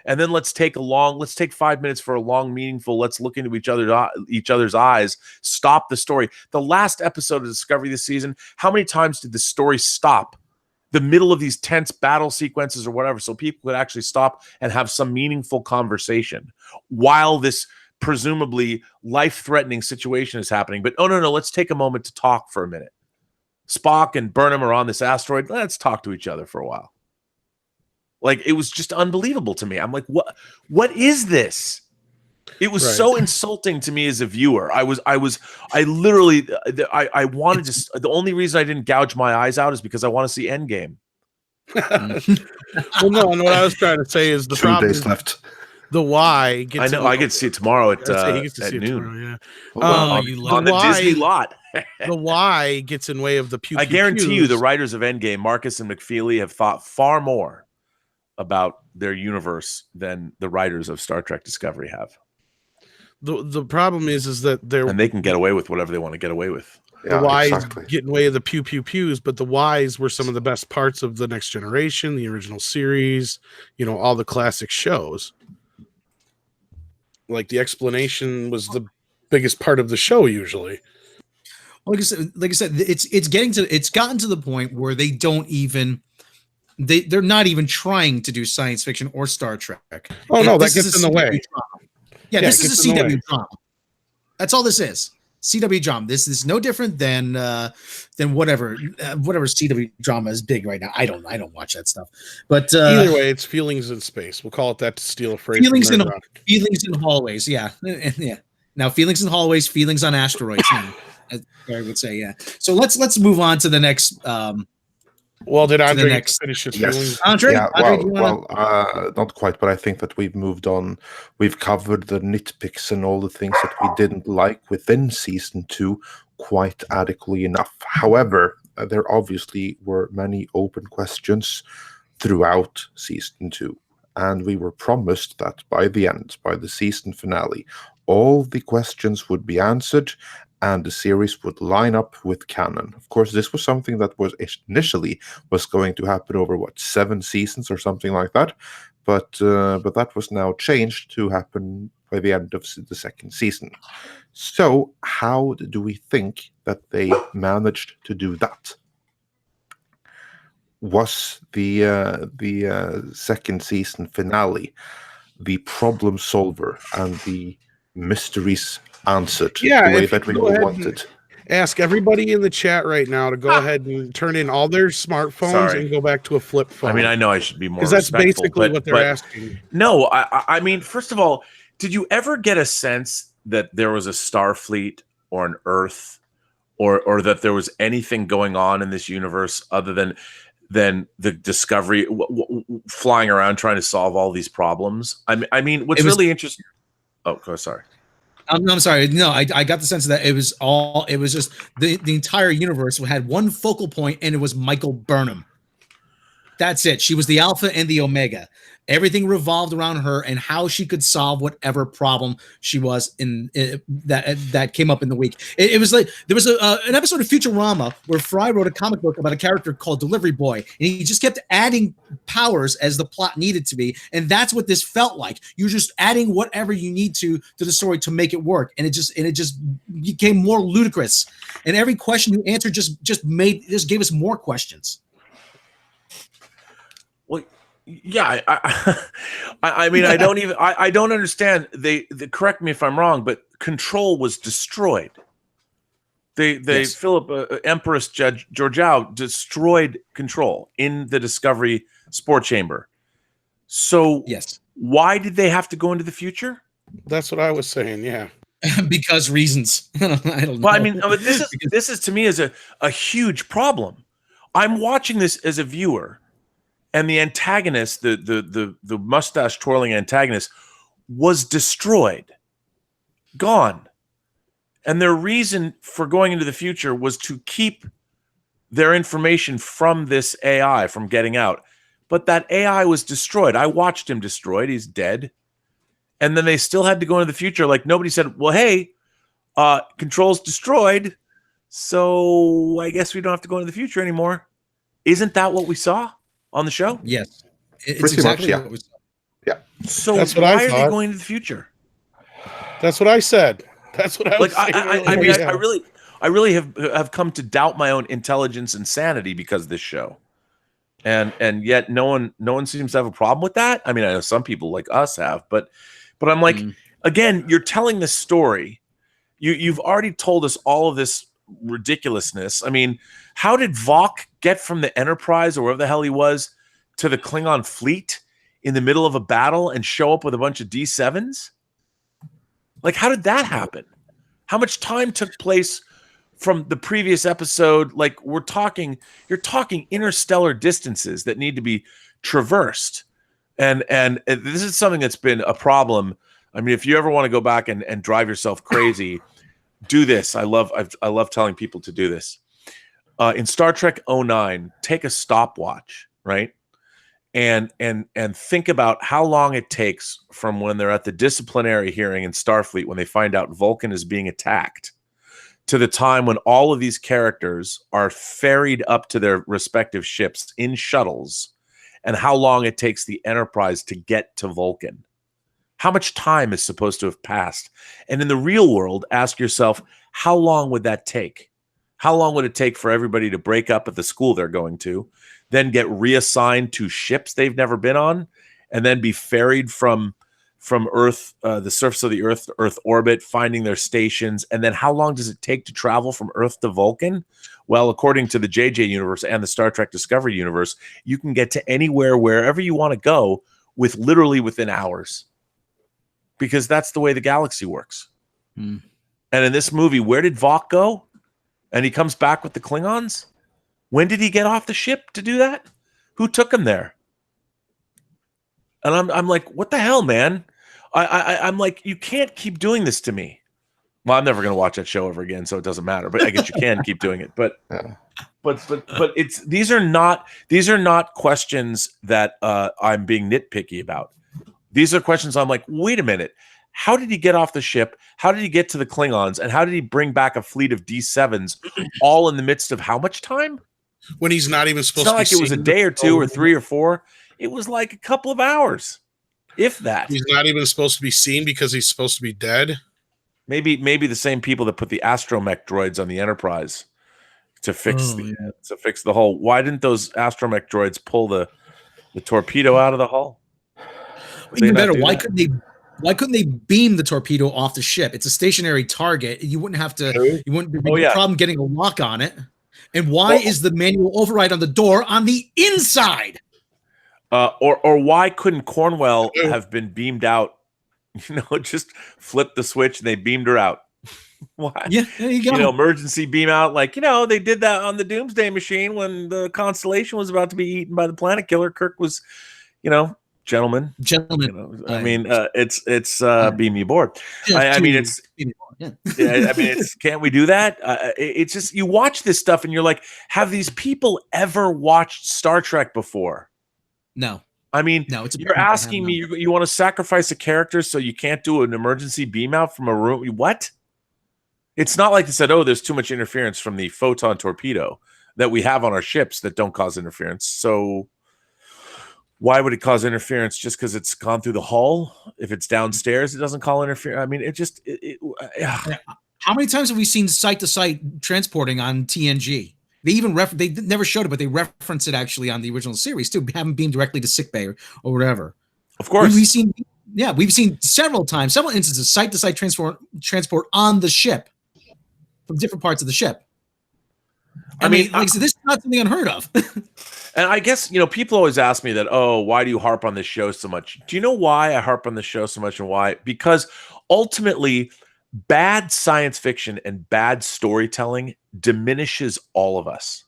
And then let's take 5 minutes for a long, meaningful, let's look into each other's eyes, stop the story. The last episode of Discovery this season, how many times did the story stop the middle of these tense battle sequences or whatever, so people could actually stop and have some meaningful conversation while this presumably life-threatening situation is happening? But no, let's take a moment to talk for a minute. Spock and Burnham are on this asteroid. Let's talk to each other for a while. Like, it was just unbelievable to me. I'm like, what is this? It was so insulting to me as a viewer. I literally wanted to. The only reason I didn't gouge my eyes out is because I want to see Endgame. Well, no, and what I was trying to say is the 2 problem days is left. the why. I know. I get to see it tomorrow at see noon. Tomorrow, yeah. On the Disney lot. The why gets in way of the pew. I guarantee you, the writers of Endgame, Marcus and McFeely, have thought far more about their universe than the writers of Star Trek Discovery have. The problem is that they can get away with whatever they want to get away with. The whys get in way of the pews, but the whys were some of the best parts of the Next Generation, the original series, all the classic shows. Like the explanation was the biggest part of the show usually. Like I said, it's gotten to the point where they don't even. They're not even trying to do science fiction or Star Trek. Oh, no, that gets in the way. Yeah, this is a CW drama. That's all this is. CW drama. This is no different than whatever CW drama is big right now. I don't watch that stuff. But either way, it's feelings in space. We'll call it that to steal a phrase. Feelings in hallways. Yeah. Yeah. Now feelings in hallways, feelings on asteroids. Now, I would say, yeah. So let's move on to the next. Well, did Andre finish his feelings? Andre, yeah, not quite, but I think that we've moved on. We've covered the nitpicks and all the things that we didn't like within season 2 quite adequately enough. However, there obviously were many open questions throughout season 2, and we were promised that by the end, by the season finale, all the questions would be answered and the series would line up with canon. Of course, this was something that was initially going to happen over 7 seasons or something like that. but that was now changed to happen by the end of the second season. So how do we think that they managed to do that? Was the second season finale the problem solver and the mysteries answered the way that we all wanted? Ask everybody in the chat right now to go ahead and turn in all their smartphones and go back to a flip phone. I mean, I know I should be more, because that's basically what they're but asking. No, I mean, first of all, did you ever get a sense that there was a Starfleet or an Earth, or that there was anything going on in this universe other than the Discovery flying around trying to solve all these problems? I mean, what's really interesting. Oh, sorry. I'm sorry. No, I got the sense that it was just the entire universe had one focal point, and it was Michael Burnham. That's it. She was the alpha and the omega. Everything revolved around her and how she could solve whatever problem she was in that came up in the week. It was like there was an episode of Futurama where Fry wrote a comic book about a character called Delivery Boy, and he just kept adding powers as the plot needed to be, and that's what this felt like. You're just adding whatever you need to the story to make it work, and it just became more ludicrous. And every question you answered just gave us more questions. Well, yeah, I mean, I don't understand. They correct me if I'm wrong, but Control was destroyed. Yes. Philip Empress Georgiou destroyed Control in the Discovery Spore Chamber. So yes, why did they have to go into the future? That's what I was saying. Yeah, because reasons. I don't know. Well, I mean, this is to me is a huge problem. I'm watching this as a viewer. And the antagonist, the mustache twirling antagonist, was destroyed, gone. And their reason for going into the future was to keep their information from this AI from getting out. But that AI was destroyed. I watched him destroyed. He's dead. And then they still had to go into the future. Like nobody said, well, hey, Control's destroyed, so I guess we don't have to go into the future anymore. Isn't that what we saw on the show? Yes, it's pretty exactly much, yeah. what was. Yeah. So that's what why I are thought. they going into the future? That's what I said. That's what I was saying. I really have come to doubt my own intelligence and sanity because of this show, and yet no one seems to have a problem with that. I mean, I know some people like us have, but I'm like, again, you're telling this story. You've already told us all of this ridiculousness. I mean, how did Vok get from the Enterprise or wherever the hell he was to the Klingon fleet in the middle of a battle and show up with a bunch of D7s? Like, how did that happen? How much time took place from the previous episode? Like, you're talking interstellar distances that need to be traversed. And this is something that's been a problem. I mean, if you ever want to go back and drive yourself crazy, do this. I love telling people to do this. In Star Trek 09, take a stopwatch, right? And think about how long it takes from when they're at the disciplinary hearing in Starfleet when they find out Vulcan is being attacked to the time when all of these characters are ferried up to their respective ships in shuttles, and how long it takes the Enterprise to get to Vulcan. How much time is supposed to have passed? And in the real world, ask yourself, how long would that take? How long would it take for everybody to break up at the school they're going to, then get reassigned to ships they've never been on, and then be ferried from Earth, the surface of the Earth orbit, finding their stations? And then how long does it take to travel from Earth to Vulcan? Well, according to the JJ universe and the Star Trek Discovery universe, you can get to anywhere, wherever you want to go, literally within hours. Because that's the way the galaxy works. And in this movie, where did Vok go? And he comes back with the Klingons? When did he get off the ship to do that? Who took him there? And I'm like, what the hell, man? I'm like, you can't keep doing this to me. Well, I'm never going to watch that show ever again, so it doesn't matter. But I guess you can keep doing it. But these are not questions that I'm being nitpicky about. These are questions I'm like, wait a minute. How did he get off the ship? How did he get to the Klingons? And how did he bring back a fleet of D7s all in the midst of how much time? When he's not even supposed it's not to be like it was a day or two or 3 or 4. It was like a couple of hours, if that. He's not even supposed to be seen because he's supposed to be dead. Maybe the same people that put the astromech droids on the Enterprise to fix the hull. Why didn't those astromech droids pull the torpedo out of the hull? Even better, why couldn't they beam the torpedo off the ship? It's a stationary target. You wouldn't have to. You wouldn't be a problem getting a lock on it. And why is the manual override on the door on the inside? Or why couldn't Cornwell have been beamed out? Just flip the switch and they beamed her out. Why? Yeah, there you go. Emergency beam out, like they did that on the Doomsday Machine when the Constellation was about to be eaten by the planet killer. Kirk was, gentlemen. I mean, it's beam me aboard. I mean, it's. Can't we do that? It's just you watch this stuff and you're like, have these people ever watched Star Trek before? No. I mean, no, you're asking me, you want to sacrifice a character so you can't do an emergency beam out from a room? What? It's not like they said, oh, there's too much interference from the photon torpedo that we have on our ships that don't cause interference. So why would it cause interference just because it's gone through the hull? If it's downstairs, it doesn't call interference. I mean, How many times have we seen site-to-site transporting on TNG? They even they never showed it, but they reference it actually on the original series too. Having beamed directly to sickbay or whatever. Of course, we've seen several instances site-to-site transport on the ship from different parts of the ship. I mean, like I said, this is not something unheard of. And I guess people always ask me that. Oh, why do you harp on this show so much? Do you know why I harp on this show so much and why? Because ultimately, bad science fiction and bad storytelling diminishes all of us.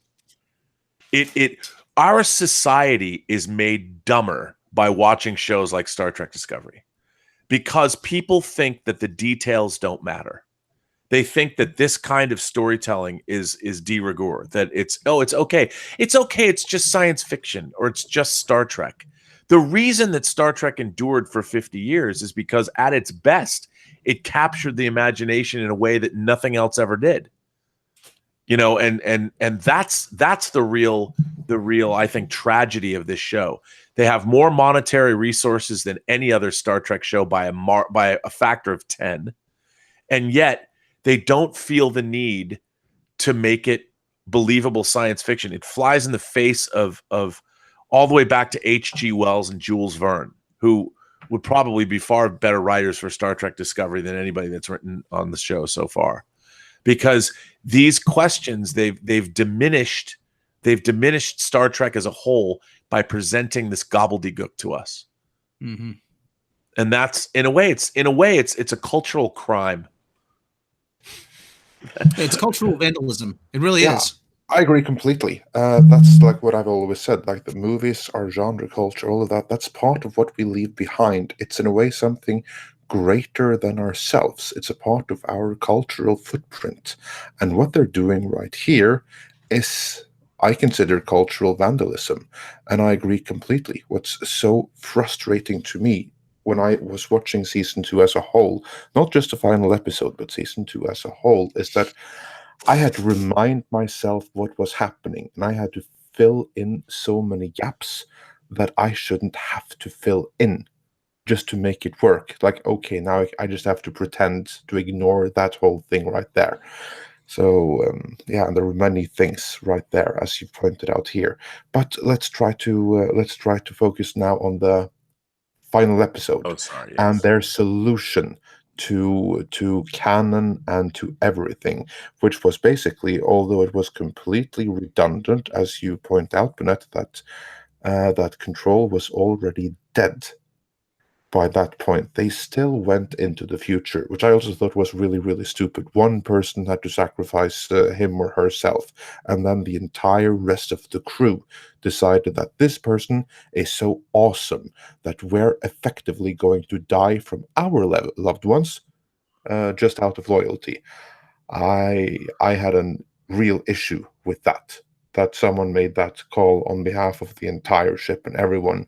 Our society is made dumber by watching shows like Star Trek Discovery because people think that the details don't matter. They think that this kind of storytelling is de rigueur, that it's okay. It's okay. It's just science fiction or it's just Star Trek. The reason that Star Trek endured for 50 years is because at its best, it captured the imagination in a way that nothing else ever did. And that's the real I think tragedy of this show. They have more monetary resources than any other Star Trek show by a factor of 10, and yet they don't feel the need to make it believable science fiction. It flies in the face of all the way back to H.G. Wells and Jules Verne, who would probably be far better writers for Star Trek Discovery than anybody that's written on the show so far. Because these questions, they've diminished Star Trek as a whole by presenting this gobbledygook to us. Mm-hmm. And that's in a way it's a cultural crime. It's cultural vandalism. It really is. I agree completely. That's like what I've always said. Like the movies, our genre culture, all of that. That's part of what we leave behind. It's in a way something greater than ourselves. It's a part of our cultural footprint. And what they're doing right here is, I consider, cultural vandalism. And I agree completely. What's so frustrating to me when I was watching season 2 as a whole, not just the final episode, but season 2 as a whole, is that I had to remind myself what was happening, and I had to fill in so many gaps that I shouldn't have to fill in just to make it work. Like, okay, now I just have to pretend to ignore that whole thing right there. So, and there were many things right there, as you pointed out here. But let's try to focus now on the final episode and their solution to canon and to everything, which was basically, although it was completely redundant, as you point out, Burnett, that Control was already dead by that point. They still went into the future, which I also thought was really, really stupid. One person had to sacrifice him or herself, and then the entire rest of the crew decided that this person is so awesome that we're effectively going to die from our loved ones just out of loyalty. I had a real issue with that someone made that call on behalf of the entire ship, and everyone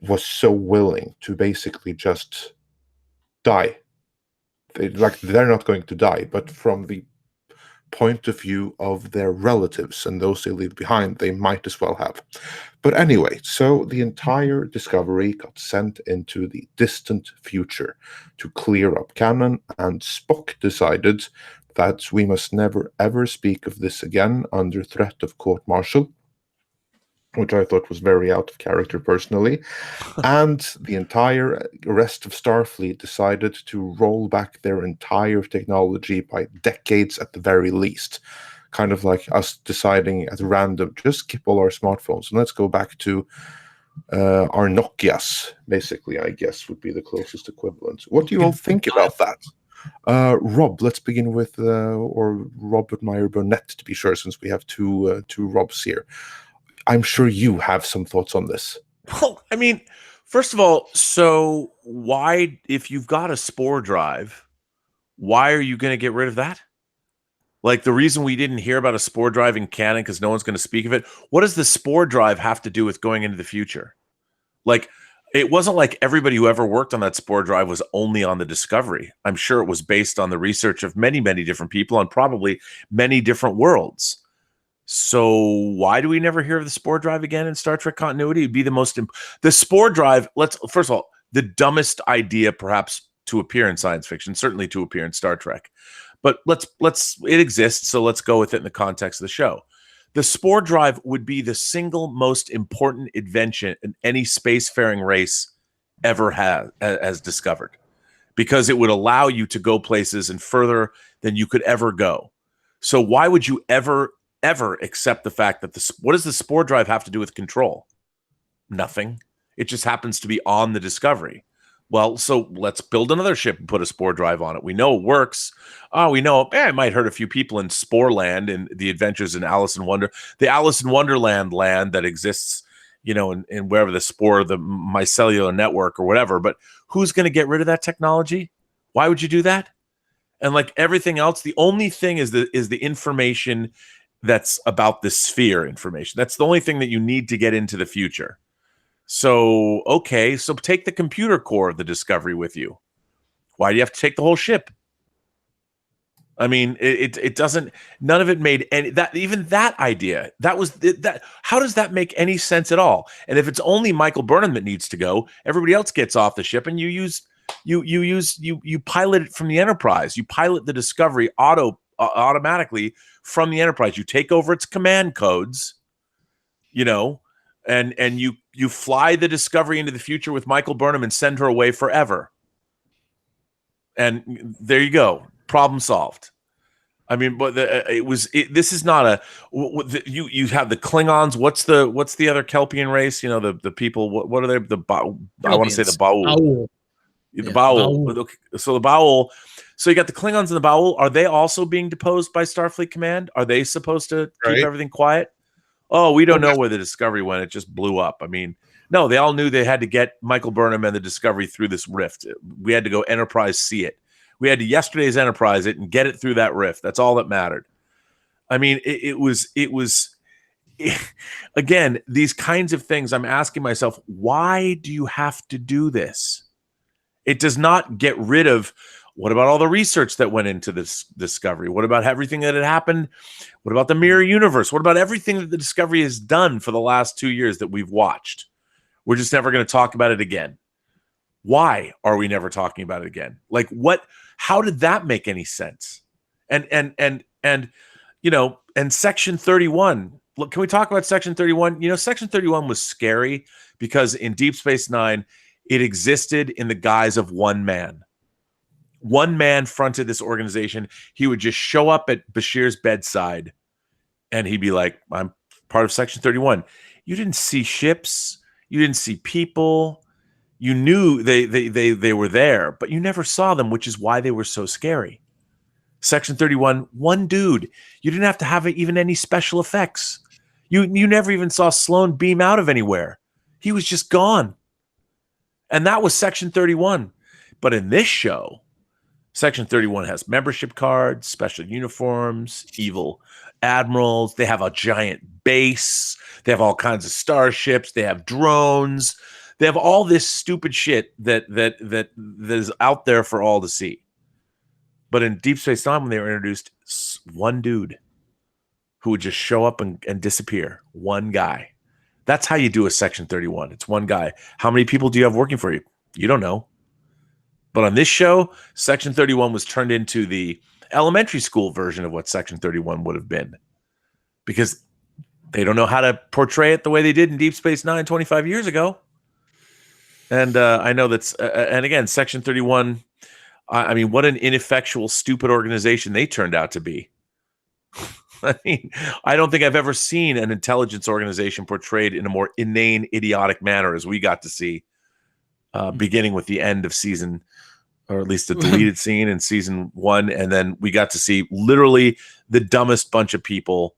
was so willing to basically just die. They're not going to die, but from the point of view of their relatives and those they leave behind. They might as well have. But anyway, so the entire Discovery got sent into the distant future to clear up canon, and Spock decided that we must never ever speak of this again under threat of court-martial, which I thought was very out of character personally. And the entire rest of Starfleet decided to roll back their entire technology by decades at the very least. Kind of like us deciding at random, just skip all our smartphones and let's go back to our Nokias, basically, I guess, would be the closest equivalent. What do you all think about that? Rob, let's begin with, or Robert Meyer Burnett, to be sure, since we have two Robs here. I'm sure you have some thoughts on this. Well, I mean, first of all, so why, if you've got a spore drive, why are you going to get rid of that? Like, the reason we didn't hear about a spore drive in canon because no one's going to speak of it. What does the spore drive have to do with going into the future? Like, it wasn't like everybody who ever worked on that spore drive was only on the Discovery. I'm sure it was based on the research of many, many different people on probably many different worlds. So why do we never hear of the spore drive again in Star Trek continuity? It'd be the spore drive. First of all, the dumbest idea perhaps to appear in science fiction, certainly to appear in Star Trek. But it exists, so let's go with it in the context of the show. The spore drive would be the single most important invention in any spacefaring race ever has discovered, because it would allow you to go places and further than you could ever go. So why would you ever accept the fact that what does the spore drive have to do with control? Nothing. It just happens to be on the Discovery. Well, so let's build another ship and put a spore drive on it. We know it works. We know it might hurt a few people in Sporeland and the adventures in Alice in Wonder, the Alice in Wonderland land that exists, in wherever the spore, the mycellular network or whatever. But who's going to get rid of that technology? Why would you do that? And like everything else, the only thing is the information that's about the sphere information. That's the only thing that you need to get into the future. So, okay, so take the computer core of the Discovery with you. Why do you have to take the whole ship? I mean, it doesn't, none of it made any, that idea, how does that make any sense at all? And if it's only Michael Burnham that needs to go, everybody else gets off the ship and you pilot it from the Enterprise. You pilot the Discovery automatically from the Enterprise. You take over its command codes, and you fly the Discovery into the future with Michael Burnham and send her away forever. And there you go. Problem solved. I mean, but this is not you have the Klingons. What's the other Kelpian race? The people. What are they? I want to say the Baul. The Baul. Okay, so the Baul. So you got the Klingons and the Baul. Are they also being deposed by Starfleet Command? Are they supposed to keep everything quiet? Oh, we don't know where the Discovery went. It just blew up. I mean, no, they all knew they had to get Michael Burnham and the Discovery through this rift. We had to go Enterprise see it. We had to yesterday's Enterprise it and get it through that rift. That's all that mattered. I mean, it was again, these kinds of things I'm asking myself, why do you have to do this? It does not get rid of, what about all the research that went into this Discovery? What about everything that had happened? What about the mirror universe? What about everything that the Discovery has done for the last 2 years that we've watched? We're just never going to talk about it again. Why are we never talking about it again? Like, what? How did that make any sense? And Section 31. Look, can we talk about Section 31? Section 31 was scary because in Deep Space Nine, it existed in the guise of one man. One man fronted this organization. He would just show up at Bashir's bedside and he'd be like, I'm part of Section 31. You didn't see ships. You didn't see people. You knew they were there, but you never saw them, which is why they were so scary. Section 31, one dude. You didn't have to have even any special effects. You never even saw Sloan beam out of anywhere. He was just gone. And that was Section 31. But in this show, Section 31 has membership cards, special uniforms, evil admirals. They have a giant base. They have all kinds of starships. They have drones. They have all this stupid shit that is out there for all to see. But in Deep Space Nine, when they were introduced, one dude who would just show up and disappear. One guy. That's how you do a Section 31. It's one guy. How many people do you have working for you? You don't know. But on this show, Section 31 was turned into the elementary school version of what Section 31 would have been, because they don't know how to portray it the way they did in Deep Space Nine 25 years ago. And I know that's, and again, Section 31, I mean, what an ineffectual, stupid organization they turned out to be. I mean, I don't think I've ever seen an intelligence organization portrayed in a more inane, idiotic manner as we got to see, beginning with the end of season, or at least the deleted scene in season 1. And then we got to see literally the dumbest bunch of people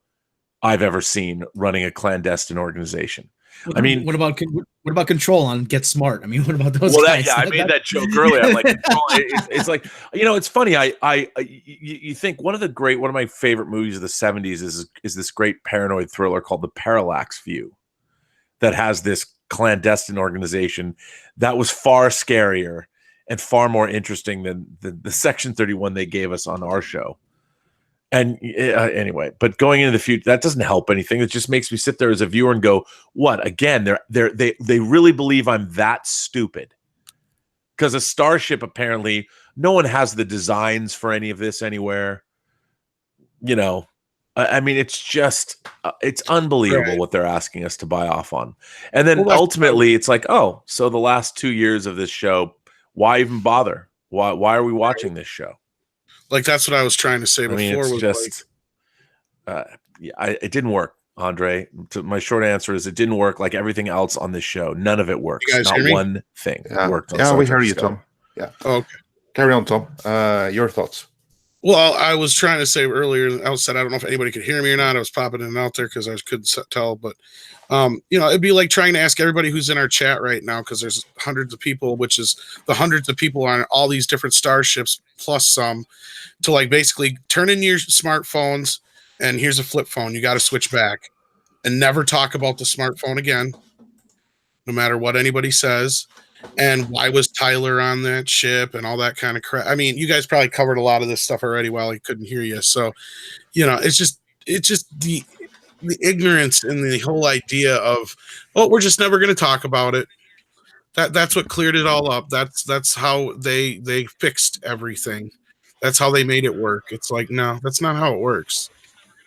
I've ever seen running a clandestine organization. I mean, what about Control on Get Smart? I mean, what about those guys? I made that joke earlier. I'm like, it's like, it's funny. You think one of my favorite movies of the 70s is this great paranoid thriller called The Parallax View, that has this clandestine organization that was far scarier and far more interesting than the Section 31 they gave us on our show. And anyway, but going into the future, that doesn't help anything. It just makes me sit there as a viewer and go, "What? Again, they really believe I'm that stupid?" Because a starship, apparently, no one has the designs for any of this anywhere. I mean, it's just it's unbelievable what they're asking us to buy off on. And then ultimately, it's like, oh, so the last 2 years of this show, why even bother? Why are we watching this show? Like, that's what I was trying to say before. I mean, it's just, it didn't work, Andre. My short answer is it didn't work like everything else on this show. None of it works. Not one thing worked. Yeah, we hear you, Tom. Yeah. Okay. Carry on, Tom. Your thoughts. Well, I was trying to say earlier, I don't know if anybody could hear me or not. I was popping in and out there because I couldn't tell. But, it'd be like trying to ask everybody who's in our chat right now, because there's hundreds of people, which is the hundreds of people on all these different starships, plus some, to like basically turn in your smartphones, and here's a flip phone. You got to switch back and never talk about the smartphone again, no matter what anybody says. And why was Tyler on that ship and all that kind of crap? I mean, you guys probably covered a lot of this stuff already while he couldn't hear you. So, it's just the ignorance and the whole idea of, oh, we're just never going to talk about it. That's what cleared it all up. That's how they fixed everything. That's how they made it work. It's like, no, that's not how it works.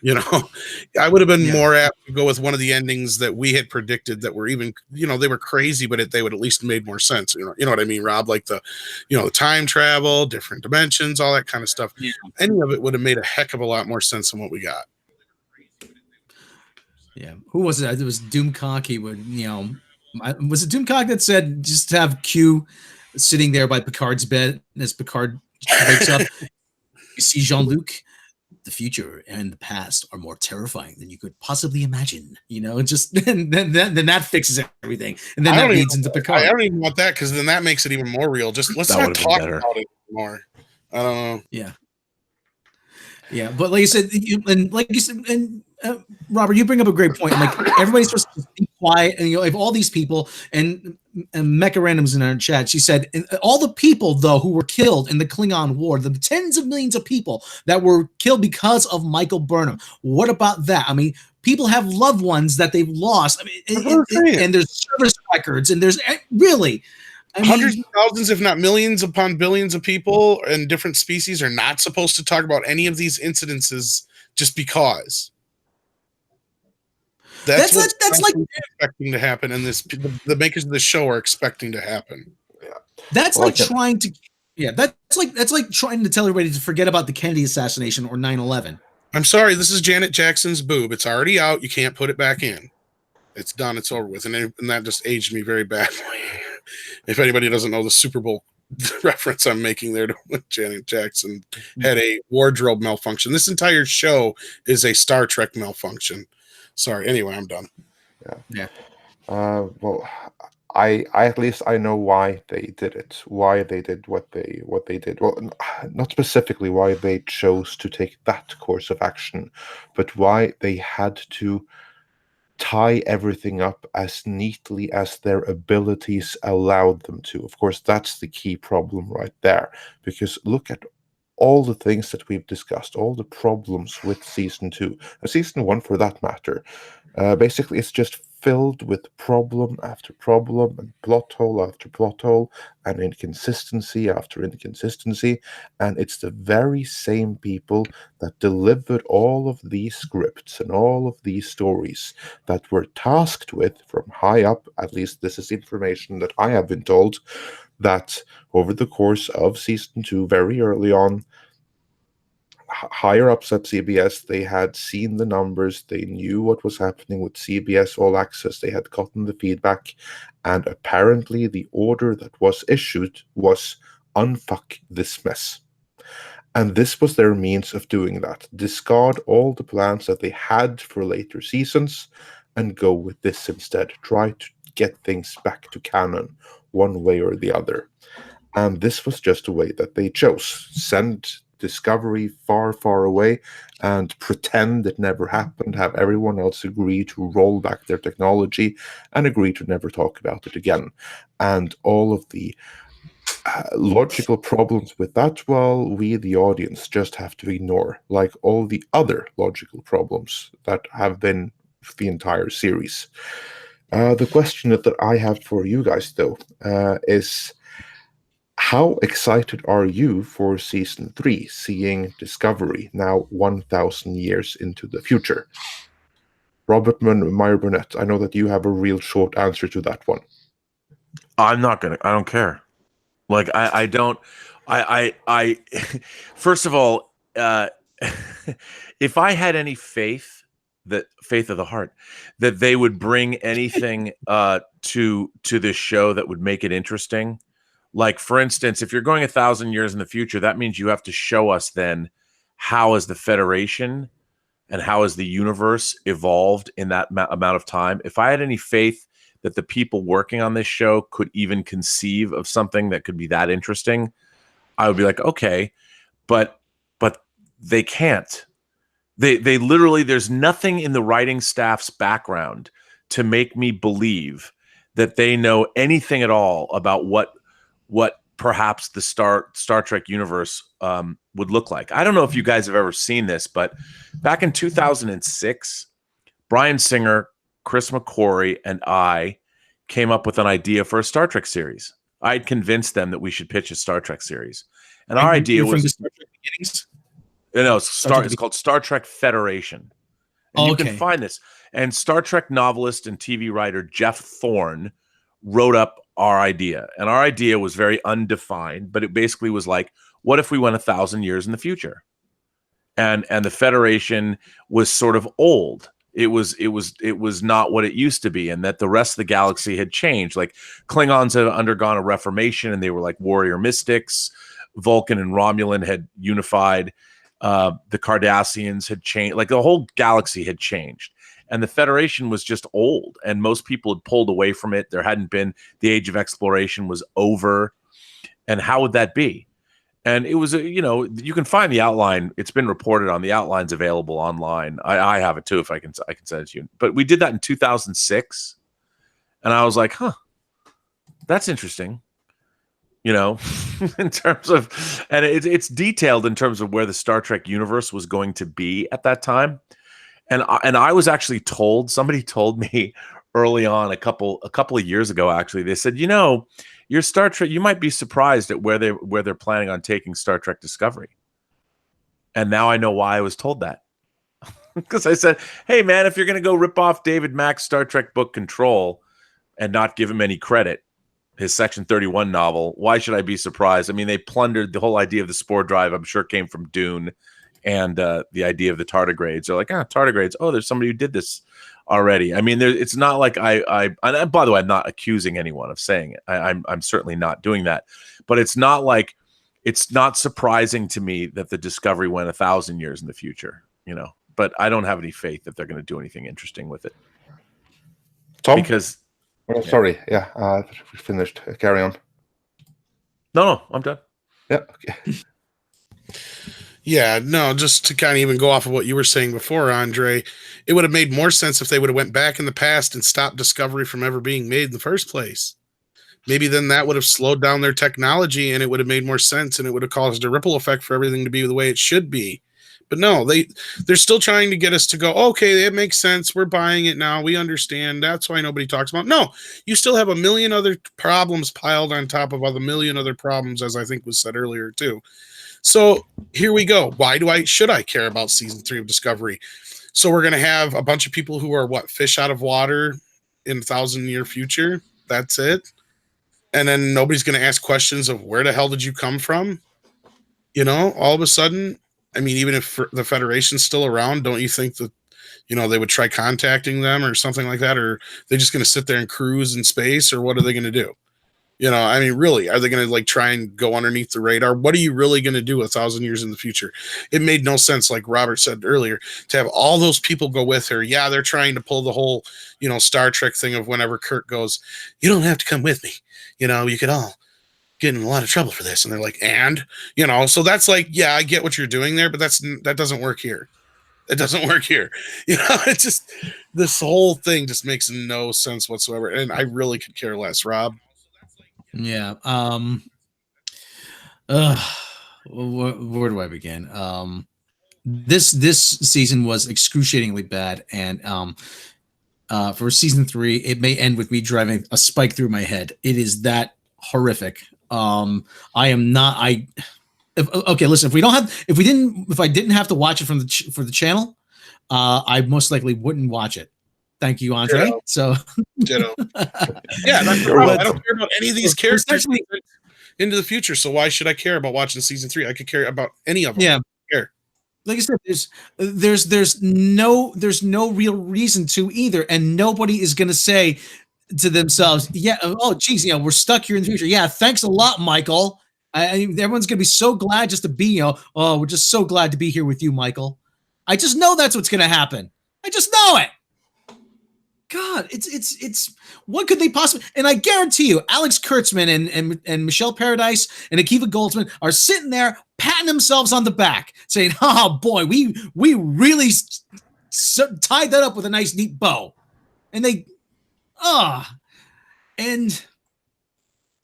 I would have been more apt to go with one of the endings that we had predicted that were even, they were crazy, but they would at least made more sense. You know what I mean, Rob? Like the time travel, different dimensions, all that kind of stuff. Yeah. Any of it would have made a heck of a lot more sense than what we got. Yeah. Who was it? It was Doomcock. He would, was it Doomcock that said just to have Q sitting there by Picard's bed, and as Picard wakes up, you see Jean-Luc. The future and the past are more terrifying than you could possibly imagine. Then that fixes everything, and then that leads into Picard. I don't even want that, because then that makes it even more real. Just let's not talk about it anymore. I don't know. Yeah, but like you said, Robert, you bring up a great point. Like, everybody's supposed to be quiet, and if all these people and Mecha Random's in our chat, she said, all the people though who were killed in the Klingon War, the tens of millions of people that were killed because of Michael Burnham. What about that? I mean, people have loved ones that they've lost. I mean, and there's service records, and there's really. Hundreds of thousands, if not millions upon billions of people and different species are not supposed to talk about any of these incidences just because. That's like expecting to happen in this. The makers of the show are expecting to happen. Yeah. That's like trying to. Yeah, that's like trying to tell everybody to forget about the Kennedy assassination or 9/11. I'm sorry, this is Janet Jackson's boob. It's already out. You can't put it back in. It's done. It's over with, and that just aged me very badly. If anybody doesn't know the Super Bowl reference I'm making there to when Janet Jackson had a wardrobe malfunction. This entire show is a Star Trek malfunction. Sorry. Anyway, I'm done. Yeah. Well, I at least I know why they did it. Why they did what they did. Well, not specifically why they chose to take that course of action, but why they had to tie everything up as neatly as their abilities allowed them to. Of course, that's the key problem right there. Because look at all the things that we've discussed, all the problems with season 2, and season 1 for that matter, basically it's just filled with problem after problem and plot hole after plot hole and inconsistency after inconsistency. And it's the very same people that delivered all of these scripts and all of these stories that were tasked with from high up, at least this is information that I have been told, that over the course of season 2, very early on, higher ups at CBS, they had seen the numbers, they knew what was happening with CBS All Access, they had gotten the feedback, and apparently the order that was issued was unfuck this mess. And this was their means of doing that. Discard all the plans that they had for later seasons and go with this instead. Try to get things back to canon one way or the other. And this was just a way that they chose. Send Discovery far, far away and pretend it never happened, have everyone else agree to roll back their technology and agree to never talk about it again. And all of the logical problems with that, well, we, the audience, just have to ignore, like all the other logical problems that have been the entire series. The question that I have for you guys, though, is how excited are you for season 3, seeing Discovery now 1,000 years into the future? Robert Meyer Burnett, I know that you have a real short answer to that one. I don't care. Like, I don't, first of all, if I had any faith of the heart, that they would bring anything to this show that would make it interesting. Like, for instance, if you're going 1,000 years in the future, that means you have to show us then how has the Federation and how has the universe evolved in that amount of time. If I had any faith that the people working on this show could even conceive of something that could be that interesting, I would be like, okay, but they can't. They literally, there's nothing in the writing staff's background to make me believe that they know anything at all about what perhaps the Star Trek universe would look like. I don't know if you guys have ever seen this, but back in 2006, Bryan Singer, Chris McQuarrie, and I came up with an idea for a Star Trek series. I'd convinced them that we should pitch a Star Trek series. And our idea was... From the Star Trek beginnings? No, it's called Star Trek Federation. And you can find this. And Star Trek novelist and TV writer Jeff Thorne wrote up our idea. And our idea was very undefined, but it basically was like, what if we went 1,000 years in the future? And the Federation was sort of old. It was not what it used to be, and that the rest of the galaxy had changed. Like, Klingons had undergone a reformation, and they were like warrior mystics. Vulcan and Romulan had unified. The Cardassians had changed. Like, the whole galaxy had changed. And the Federation was just old, and most people had pulled away from it. There hadn't been, the age of exploration was over. And how would that be? And it was, you can find the outline. It's been reported on. The outline's available online. I have it too, if I can send it to you. But we did that in 2006. And I was like, that's interesting. In terms of, and it's detailed in terms of where the Star Trek universe was going to be at that time. And I was actually told, somebody told me early on a couple of years ago, actually, they said, your Star Trek, you might be surprised at where they're planning on taking Star Trek Discovery. And now I know why I was told that. Because I said, hey man, if you're going to go rip off David Mack's Star Trek book Control and not give him any credit, his Section 31 novel, why should I be surprised? I mean, they plundered the whole idea of the spore drive, I'm sure came from Dune. And the idea of the tardigrades. They're like, tardigrades. Oh, there's somebody who did this already. I mean, it's not like and by the way, I'm not accusing anyone of saying it. I'm certainly not doing that. But it's not like, it's not surprising to me that the Discovery went 1,000 years in the future, But I don't have any faith that they're going to do anything interesting with it. Tom? Because... Oh, sorry. Yeah, we finished. Carry on. No, I'm done. Yeah, okay. Yeah, no, just to kind of even go off of what you were saying before, Andre, it would have made more sense if they would have went back in the past and stopped Discovery from ever being made in the first place. maybe then that would have slowed down their technology and it would have made more sense and it would have caused a ripple effect for everything to be the way it should be. But no, they're still trying to get us to go, okay, it makes sense. We're buying it now. We understand. That's why nobody talks about it. No, you still have a million other problems piled on top of a million other problems, as I think was said earlier too. So here we go. Should I care about season 3 of Discovery? So we're going to have a bunch of people who are fish out of water in 1,000-year future. That's it. And then nobody's going to ask questions of where the hell did you come from? All of a sudden, I mean, even if the Federation's still around, don't you think that, they would try contacting them or something like that? Or they're just going to sit there and cruise in space, or what are they going to do? I mean, really, are they going to try and go underneath the radar? What are you really going to do 1,000 years in the future? It made no sense, like Robert said earlier, to have all those people go with her. Yeah, they're trying to pull the whole, Star Trek thing of whenever Kirk goes, you don't have to come with me. You could all get in a lot of trouble for this. And they're like, so that's yeah, I get what you're doing there, but that doesn't work here. It doesn't work here. It's just, this whole thing just makes no sense whatsoever. And I really could care less, Rob. Yeah. Where do I begin? This season was excruciatingly bad, and for season 3, it may end with me driving a spike through my head. It is that horrific. Okay, listen. If I didn't have to watch it for the channel, I most likely wouldn't watch it. Thank you, Andre. Ditto. So, Ditto. Yeah, that's the problem. I don't care about any of these characters into the future. So why should I care about watching season 3? I could care about any of them. Yeah. Care. Like I said, there's no real reason to either, and nobody is going to say to themselves, "Yeah, oh geez, we're stuck here in the future." Yeah, thanks a lot, Michael. Everyone's going to be so glad just to be, we're just so glad to be here with you, Michael. I just know that's what's going to happen. I just know it. God, it's what could they possibly? And I guarantee you, Alex Kurtzman and Michelle Paradise and Akiva Goldsman are sitting there patting themselves on the back, saying, "Oh boy, we really tied that up with a nice neat bow," and and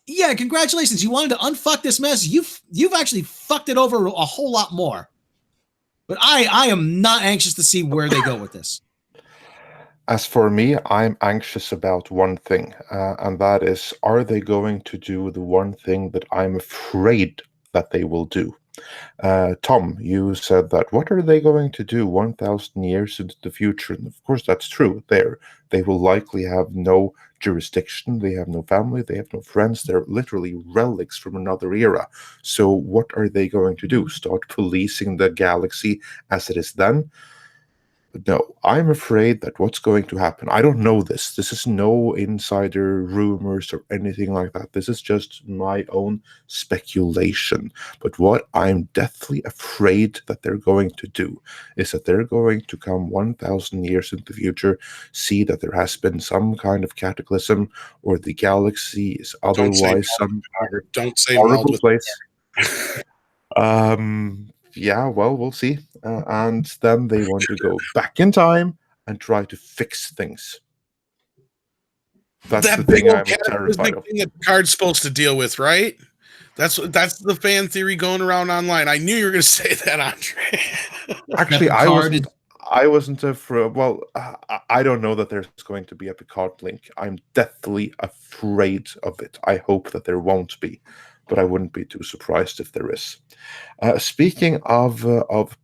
yeah, congratulations, you wanted to unfuck this mess. You've actually fucked it over a whole lot more. But I am not anxious to see where they go with this. As for me, I'm anxious about one thing, and that is, are they going to do the one thing that I'm afraid that they will do? Tom, you said that, what are they going to do 1,000 years into the future? And of course, that's true. They will likely have no jurisdiction, they have no family, they have no friends, they're literally relics from another era. So what are they going to do? Start policing the galaxy as it is then? No, I'm afraid that what's going to happen, I don't know this. This is no insider rumors or anything like that. This is just my own speculation. But what I'm deathly afraid that they're going to do is that they're going to come 1,000 years into the future, see that there has been some kind of cataclysm, or the galaxy is otherwise some horrible place. Yeah, well, we'll see. And then they want to go back in time and try to fix things. That's the thing I'm terrified of. Thing that Picard's supposed to deal with, right? That's the fan theory going around online. I knew you were going to say that, Andre. Actually, I wasn't afraid. Well, I don't know that there's going to be a Picard link. I'm deathly afraid of it. I hope that there won't be, but I wouldn't be too surprised if there is. Speaking of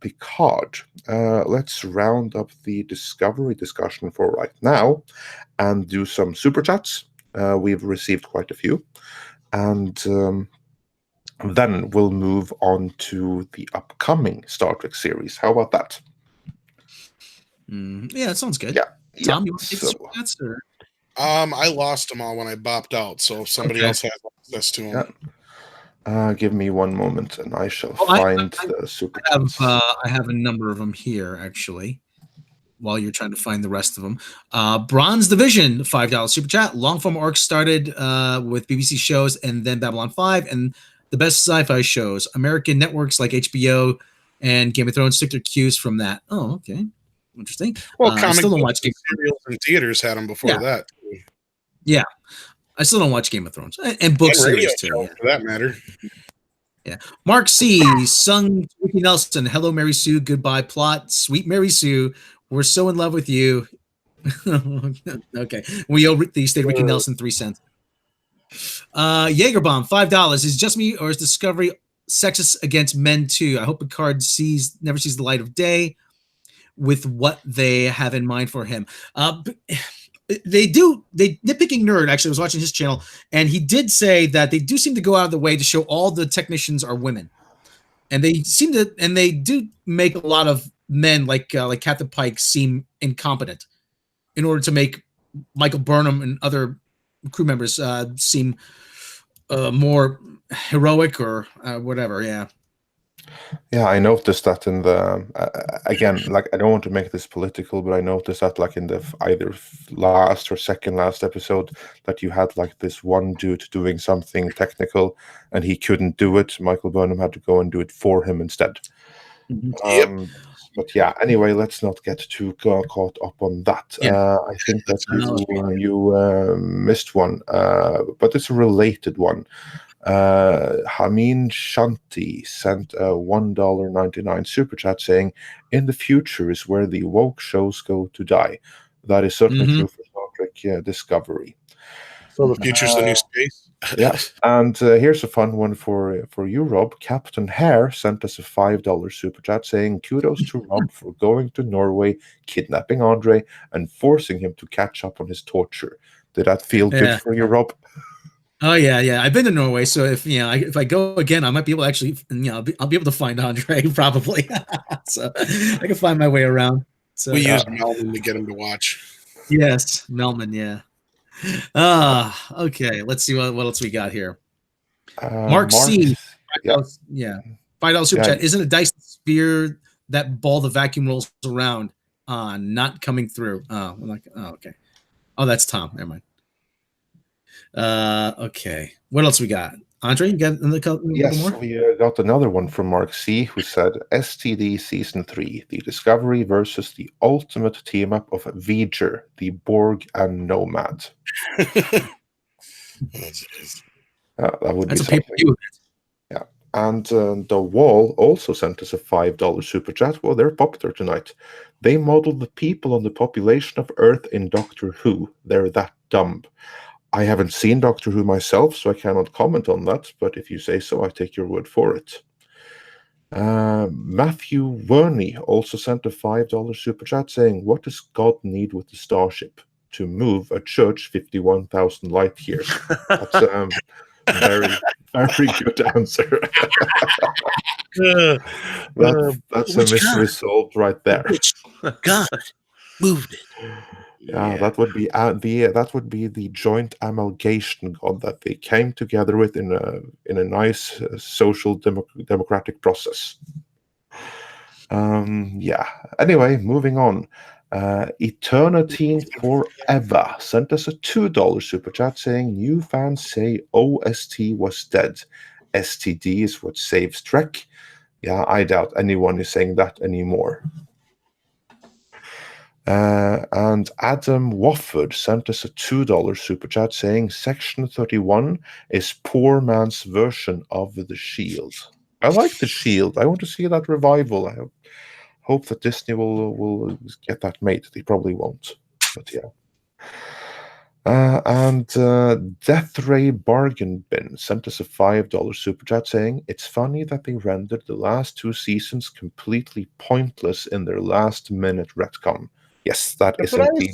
Picard, let's round up the Discovery discussion for right now and do some super chats. We've received quite a few, and then we'll move on to the upcoming Star Trek series. How about that? Yeah, that sounds good. Yeah. Tom, you want to take the super chats, or? I lost them all when I bopped out, so if somebody else has access to them. Yeah. Give me one moment, and I shall find the super chats. I have a number of them here, actually, while you're trying to find the rest of them. Bronze Division, $5 super chat. Longform Orcs started with BBC shows and then Babylon 5, and the best sci-fi shows. American networks like HBO and Game of Thrones took their cues from that. Oh, okay. Interesting. Well, I still don't watch Game serials and theaters had them before that. Yeah. I still don't watch Game of Thrones and book And radio series too. show, Yeah. for that matter. Mark C. Sung Ricky Nelson. Hello, Mary Sue. Goodbye, plot. Sweet Mary Sue. We're so in love with you. Okay. We owe the state Ricky Nelson 3 cents. Jaegerbomb, $5. Is it just me or is Discovery sexist against men too? I hope Picard never sees the light of day with what they have in mind for him. Nitpicking Nerd actually was watching his channel, and he did say that they do seem to go out of the way to show all the technicians are women, and they do make a lot of men like Captain Pike seem incompetent in order to make Michael Burnham and other crew members seem more heroic or whatever. Yeah, I noticed that in the again, like I don't want to make this political, but I noticed that like in the either last or second last episode that you had like this one dude doing something technical and he couldn't do it. Michael Burnham had to go and do it for him instead. Yep. But yeah, anyway, let's not get too caught up on that. I think that you missed one, but it's a related one. Hameen Shanti sent a $1.99 super chat saying, "In the future is where the woke shows go to die." That is certainly true for Star Trek Discovery. So the future's the new space. Yeah, and here's a fun one for you, Rob. Captain Hare sent us a $5 super chat saying, "Kudos to Rob for going to Norway, kidnapping Andre, and forcing him to catch up on his torture." Did that feel good for you, Rob? Oh yeah. I've been to Norway, so if I go again, I might be able to actually, I'll be able to find Andre probably. So I can find my way around. So We used Melvin to get him to watch. Yes, Melman. Yeah. Okay. Let's see what else we got here. Mark C. $5 super chat. Isn't a Dyson sphere that ball the vacuum rolls around not coming through? Okay. Oh, that's Tom. Never mind. Okay. What else we got? Andre, you got another more? We got another one from Mark C, who said, "STD Season 3, the Discovery versus the ultimate team-up of V'ger, the Borg, and Nomad." That would be something. Yeah. And The Wall also sent us a $5 super chat. Well, they're popular tonight. "They modeled the people on the population of Earth in Doctor Who. They're that dumb." I haven't seen Doctor Who myself, so I cannot comment on that, but if you say so, I take your word for it. Matthew Verney also sent a $5 super chat saying, "What does God need with the starship? To move a church 51,000 light years." That's a very, very good answer. That's a mystery solved right there. God moved it. Yeah, that would be the joint amalgamation god that they came together with in a nice social democratic process. Anyway, moving on. Eternity Forever sent us a $2 super chat saying, "New fans say OST was dead. STD is what saves Trek." Yeah, I doubt anyone is saying that anymore. And Adam Wofford sent us a $2 super chat saying, "Section 31 is poor man's version of the Shield." I like the Shield. I want to see that revival. I hope that Disney will get that made. They probably won't, but yeah. And Death Ray Bargain Bin sent us a $5 super chat saying, "It's funny that they rendered the last 2 seasons completely pointless in their last-minute retcon." Yes, that's indeed.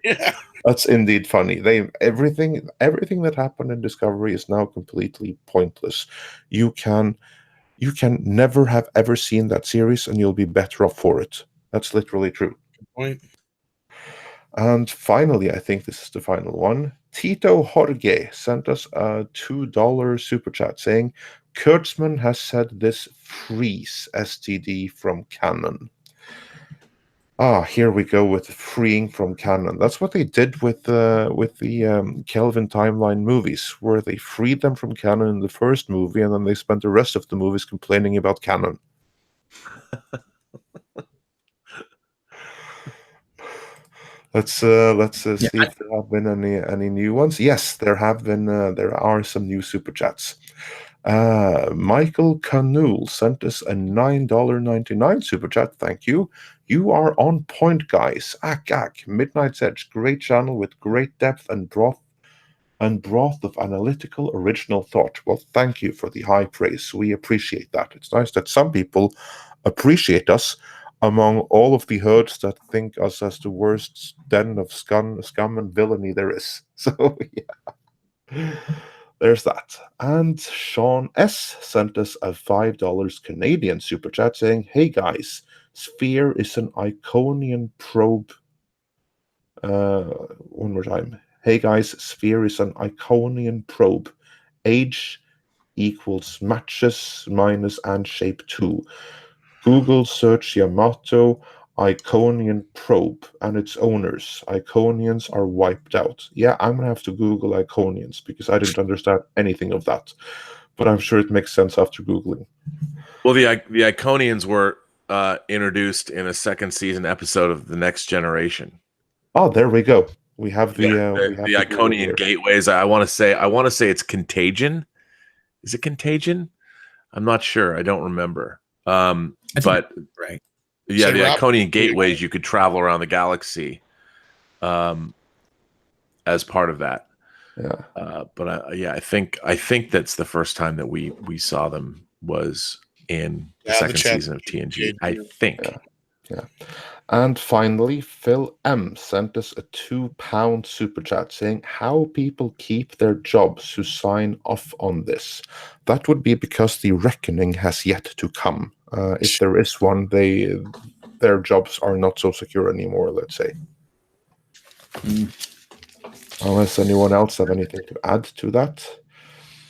Yeah. That's indeed funny. Everything that happened in Discovery is now completely pointless. You can never have ever seen that series, and you'll be better off for it. That's literally true. Good point. And finally, I think this is the final one. Tito Jorge sent us a $2 super chat saying, "Kurtzman has said this frees STD from canon." Here we go with freeing from canon. That's what they did with the Kelvin timeline movies, where they freed them from canon in the first movie, and then they spent the rest of the movies complaining about canon. Let's see if there have been any new ones. Yes, there have been. There are some new super chats. Michael Canul sent us a $9.99 super chat. Thank you. You are on point, guys. Midnight's Edge, great channel with great depth and broth of analytical original thought. Well, thank you for the high praise. We appreciate that. It's nice that some people appreciate us among all of the herds that think us as the worst den of scum and villainy there is. So, yeah. There's that. And Sean S. sent us a $5 Canadian super chat saying, hey guys, Sphere is an Iconian probe. One more time. Hey guys, Sphere is an Iconian probe. Age equals matches minus and shape 2. Google search Yamato Iconian probe and its owners. Iconians are wiped out. Yeah, I'm gonna have to Google Iconians because I didn't understand anything of that. But I'm sure it makes sense after Googling. Well, the Iconians were introduced in a second season episode of The Next Generation. Oh, there we go. We have the Iconian gateways. I want to say it's Contagion. Is it Contagion? I'm not sure. I don't remember. But right. Yeah, So the Rob, Iconian gateways, you could travel around the galaxy as part of that. Yeah. But I think that's the first time that we saw them was in the second season of TNG. I think. Yeah. And finally, Phil M sent us a £2 super chat saying how people keep their jobs who sign off on this. That would be because the reckoning has yet to come. If there is one, their jobs are not so secure anymore, let's say. Unless anyone else have anything to add to that.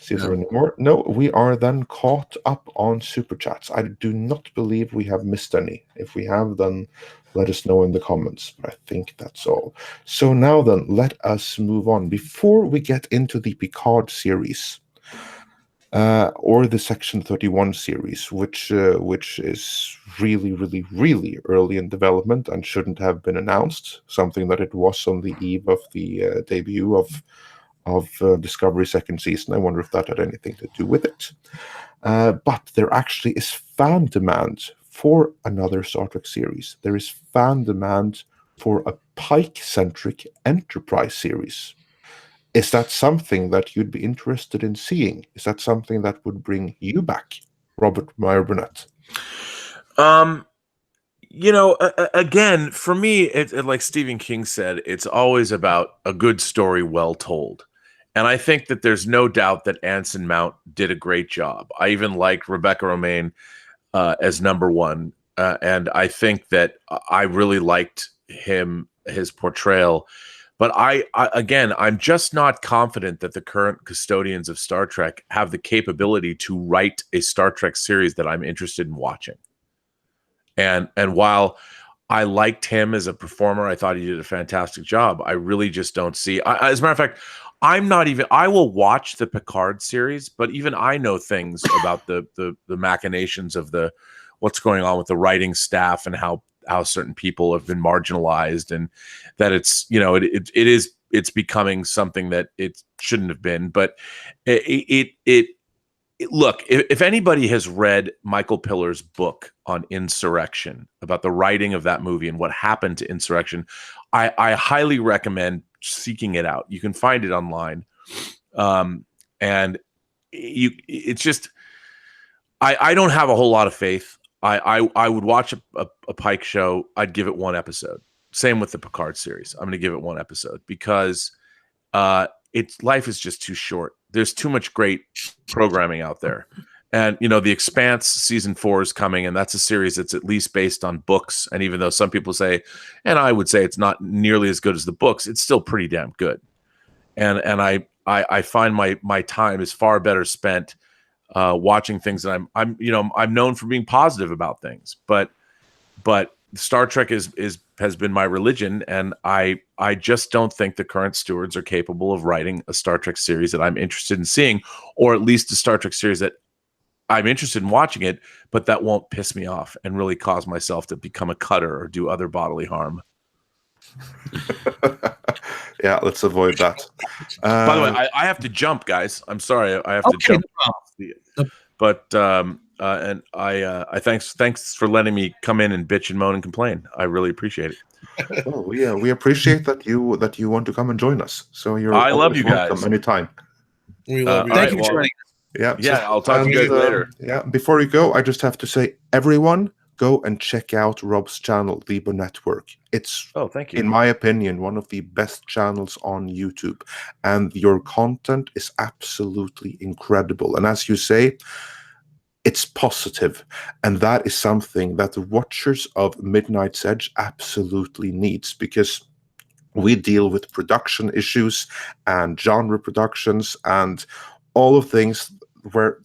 See if there are any more. No, we are then caught up on super chats. I do not believe we have missed any. If we have, then let us know in the comments. But I think that's all. So now then, let us move on. Before we get into the Picard series, or the Section 31 series, which is really, really, really early in development and shouldn't have been announced, something that it was on the eve of the debut of Discovery second season. I wonder if that had anything to do with it. But there actually is fan demand for another Star Trek series. There is fan demand for a Pike-centric Enterprise series. Is that something that you'd be interested in seeing? Is that something that would bring you back, Robert Meyer Burnett? Again, for me, it like Stephen King said, it's always about a good story well told. And I think that there's no doubt that Anson Mount did a great job. I even liked Rebecca Romaine as number one. And I think that I really liked his portrayal. But I'm just not confident that the current custodians of Star Trek have the capability to write a Star Trek series that I'm interested in watching. And while I liked him as a performer, I thought he did a fantastic job. I really just don't see. As a matter of fact, I will watch the Picard series, but even I know things about the machinations of what's going on with the writing staff and how certain people have been marginalized, and that it's becoming something that it shouldn't have been. But look, if anybody has read Michael Pillar's book on Insurrection, about the writing of that movie and what happened to Insurrection, I highly recommend seeking it out. You can find it online. And it's just, I don't have a whole lot of faith. I would watch a Pike show. I'd give it one episode. Same with the Picard series. I'm going to give it one episode because life is just too short. There's too much great programming out there. And, The Expanse season 4 is coming, and that's a series that's at least based on books. And even though some people say, and I would say it's not nearly as good as the books, it's still pretty damn good. And I find my time is far better spent watching things that I'm known for being positive about things, but Star Trek has been my religion, and I just don't think the current stewards are capable of writing a Star Trek series that I'm interested in seeing, or at least a Star Trek series that I'm interested in watching it, but that won't piss me off and really cause myself to become a cutter or do other bodily harm. Yeah, let's avoid that. By the way, I have to jump, guys. I'm sorry, I have to Okay, jump. no problem. But and I thanks for letting me come in and bitch and moan and complain. I really appreciate it. well, we appreciate that you want to come and join us. So you're I love always you welcome guys. anytime. We love you. all Thank right, you for well, joining. Yeah, Yeah, I'll talk to you guys later. Yeah, before you go, I just have to say, everyone, go and check out Rob's channel, the Burnettwork. It's, Oh, thank you. in my opinion, one of the best channels on YouTube, and your content is absolutely incredible. And as you say, it's positive, and that is something that the watchers of Midnight's Edge absolutely needs, because we deal with production issues and genre productions and all of things where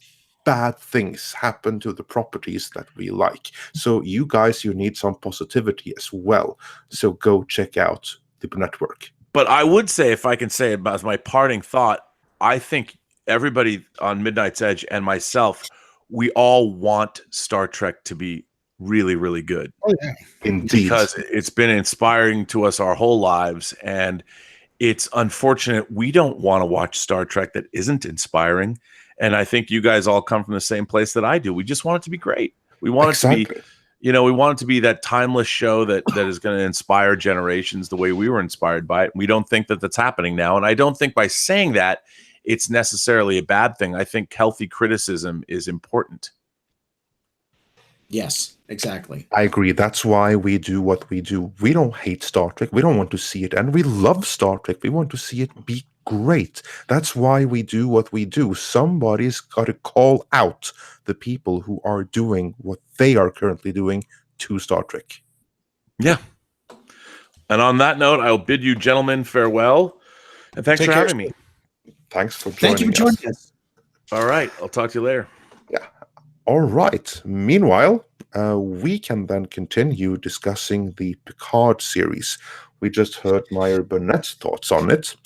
bad things happen to the properties that we like. So you guys, you need some positivity as well. So go check out the network. But I would say, if I can say about my parting thought, I think everybody on Midnight's Edge and myself, we all want Star Trek to be really, really good. Oh yeah. Indeed. Because it's been inspiring to us our whole lives, and it's unfortunate we don't want to watch Star Trek that isn't inspiring. And I think you guys all come from the same place that I do. We just want it to be great. We want it to be, we want it to be that timeless show that is going to inspire generations the way we were inspired by it. We don't think that that's happening now. And I don't think by saying that it's necessarily a bad thing. I think healthy criticism is important. Yes, exactly. I agree. That's why we do what we do. We don't hate Star Trek. We don't want to see it. And we love Star Trek. We want to see it be great. That's why we do what we do. Somebody's got to call out the people who are doing what they are currently doing to Star Trek. Yeah. And on that note, I'll bid you gentlemen farewell. And thanks Take for care. having me. Thanks for joining us. Thank you for joining us. All right. I'll talk to you later. Yeah. All right. Meanwhile, we can then continue discussing the Picard series. We just heard Meyer Burnett's thoughts on it.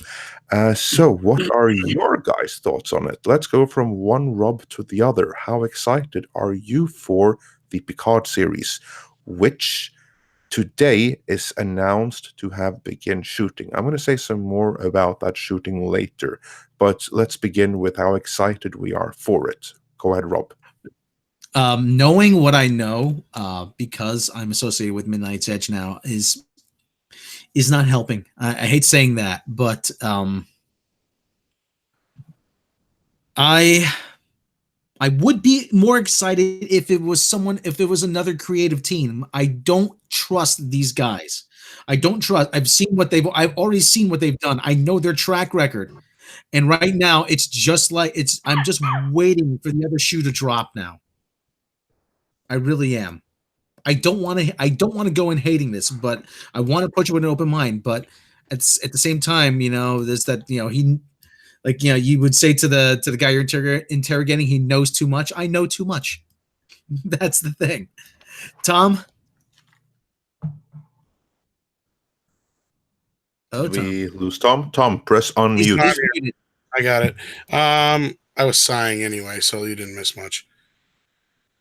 So what are your guys' thoughts on it? Let's go from one Rob to the other. How excited are you for the Picard series, which today is announced to have begun shooting? I'm going to say some more about that shooting later, but let's begin with how excited we are for it. Go ahead, Rob. Knowing what I know, because I'm associated with Midnight's Edge now, is not helping. I hate saying that, but I would be more excited if it was another creative team. I don't trust these guys. I've already seen what they've done. I know their track record. And right now it's just like I'm just waiting for the other shoe to drop now. I really am. I don't want to go in hating this, but I want to put you with an open mind. But at the same time, there's that, you would say to the guy you're interrogating, he knows too much. I know too much. That's the thing. Tom? Oh, Did we lose Tom? Tom, press unmute. He's muted. I got it. I was sighing anyway, so you didn't miss much.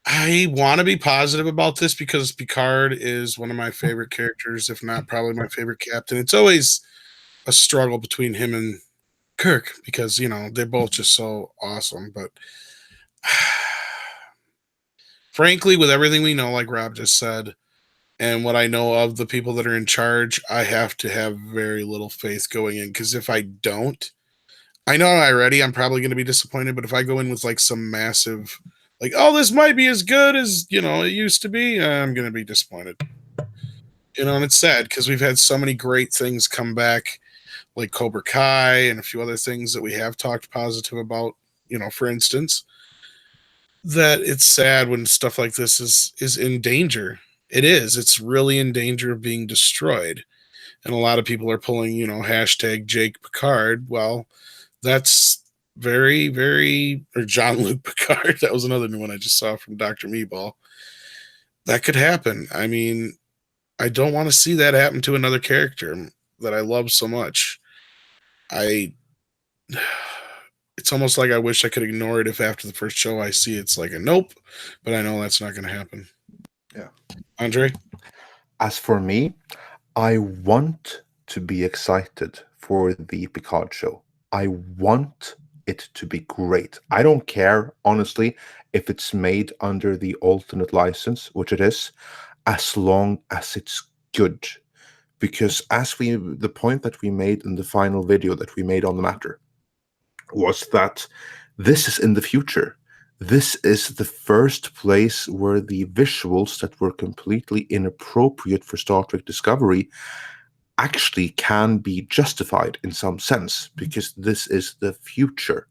I want to be positive about this because Picard is one of my favorite characters, if not probably my favorite captain. It's always a struggle between him and Kirk because, they're both just so awesome. But frankly, with everything we know, like Rob just said, and what I know of the people that are in charge, I have to have very little faith going in, because if I don't, I know already I'm probably going to be disappointed, but if I go in with like some massive, like, oh, this might be as good as, it used to be, I'm going to be disappointed. And it's sad because we've had so many great things come back, like Cobra Kai and a few other things that we have talked positive about, for instance, that it's sad when stuff like this is in danger. It is. It's really in danger of being destroyed. And a lot of people are pulling, hashtag Jake Picard. Well, that's very, very, or John Luke Picard. That was another new one I just saw from Dr. Meatball. That could happen. I mean, I don't want to see that happen to another character that I love so much. It's almost like I wish I could ignore it if after the first show I see it's like a nope, but I know that's not going to happen. Yeah. Andre? As for me, I want to be excited for the Picard show. I want it to be great. I don't care, honestly, if it's made under the alternate license, which it is, as long as it's good. Because the point that we made in the final video that we made on the matter was that this is in the future. This is the first place where the visuals that were completely inappropriate for Star Trek Discovery actually can be justified in some sense, because this is the future.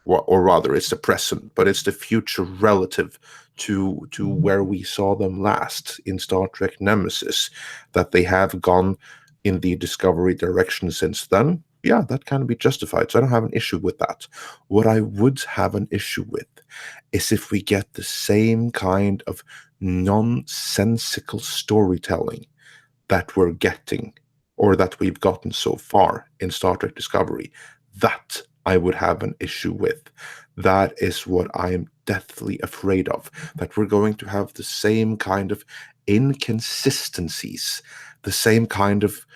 Or rather, it's the present, but it's the future relative to where we saw them last in Star Trek Nemesis, that they have gone in the Discovery direction since then. Yeah, that can be justified, so I don't have an issue with that. What I would have an issue with is if we get the same kind of nonsensical storytelling that we're getting, or that we've gotten so far in Star Trek Discovery. That I would have an issue with. That is what I am deathly afraid of, that we're going to have the same kind of inconsistencies, the same kind of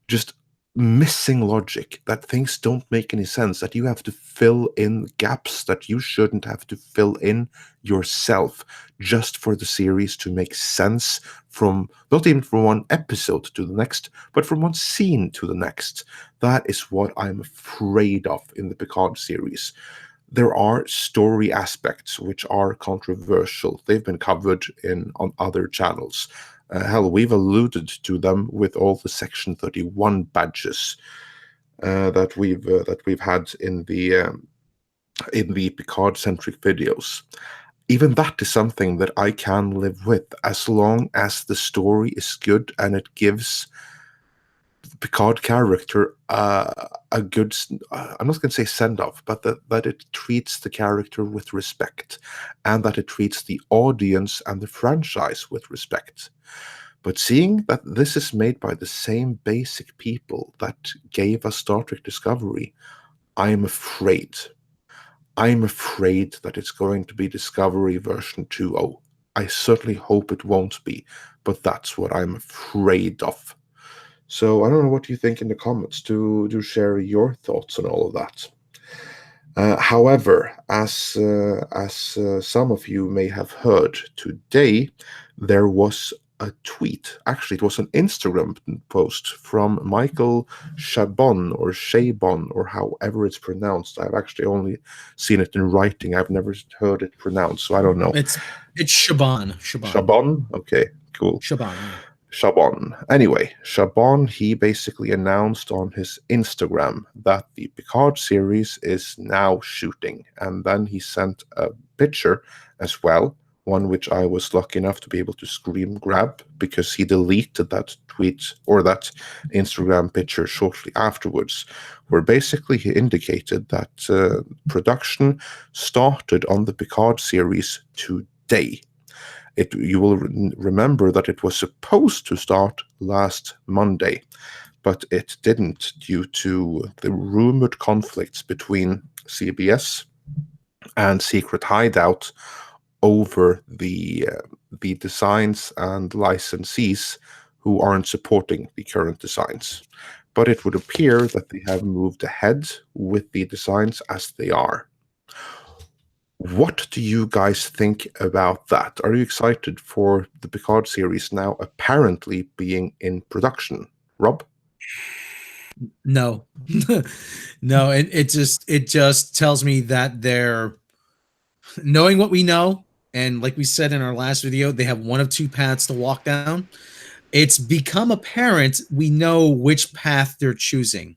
just missing logic, that things don't make any sense, that you have to fill in gaps that you shouldn't have to fill in yourself just for the series to make sense, from not even from one episode to the next, but from one scene to the next. That is what I'm afraid of in the Picard series. There are story aspects which are controversial. They've been covered on other channels. Hell, we've alluded to them with all the Section 31 badges that we've had in the Picard-centric videos. Even that is something that I can live with, as long as the story is good and it gives the Picard character a good, I'm not going to say send-off, but that it treats the character with respect, and that it treats the audience and the franchise with respect. But seeing that this is made by the same basic people that gave us Star Trek Discovery, I'm afraid. I'm afraid that it's going to be Discovery version 2.0. I certainly hope it won't be, but that's what I'm afraid of. So I don't know what you think in the comments. Do share your thoughts on all of that. However, as some of you may have heard today, there was a tweet. Actually, it was an Instagram post from Michael Chabon, or however it's pronounced. I've actually only seen it in writing. I've never heard it pronounced, so I don't know. It's Chabon. Chabon? Okay, cool. Chabon. Yeah. Chabon. Anyway, Chabon, he basically announced on his Instagram that the Picard series is now shooting. And then he sent a picture as well, one which I was lucky enough to be able to screen grab, because he deleted that tweet or that Instagram picture shortly afterwards, where basically he indicated that production started on the Picard series today. You will remember that it was supposed to start last Monday, but it didn't due to the rumored conflicts between CBS and Secret Hideout over the designs and licensees who aren't supporting the current designs. But it would appear that they have moved ahead with the designs as they are. What do you guys think about that? Are you excited for the Picard series now apparently being in production? Rob? No. No, it just tells me that they're knowing what we know, and like we said in our last video, they have one of two paths to walk down. It's become apparent we know which path they're choosing.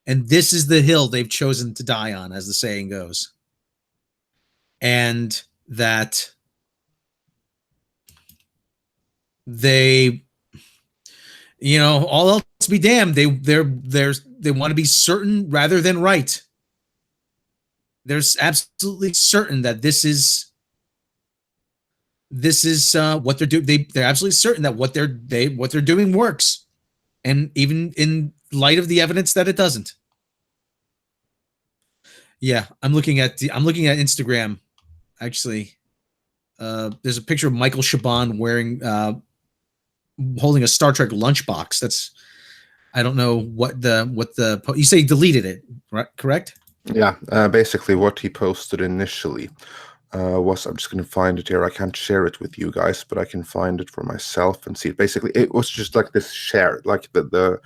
And this is the hill they've chosen to die on, as the saying goes. And that they, all else be damned, they want to be certain rather than right. They're absolutely certain that this is what they're doing. They're absolutely certain that what they're doing works, and even in light of the evidence that it doesn't. Yeah, I'm looking at Instagram. Actually, there's a picture of Michael Chabon wearing holding a Star Trek lunchbox. That's I don't know what you say he deleted it, right? Correct? Yeah, basically what he posted initially was, I'm just going to find it here. I can't share it with you guys, but I can find it for myself and see it. Basically, it was just like this chair, like the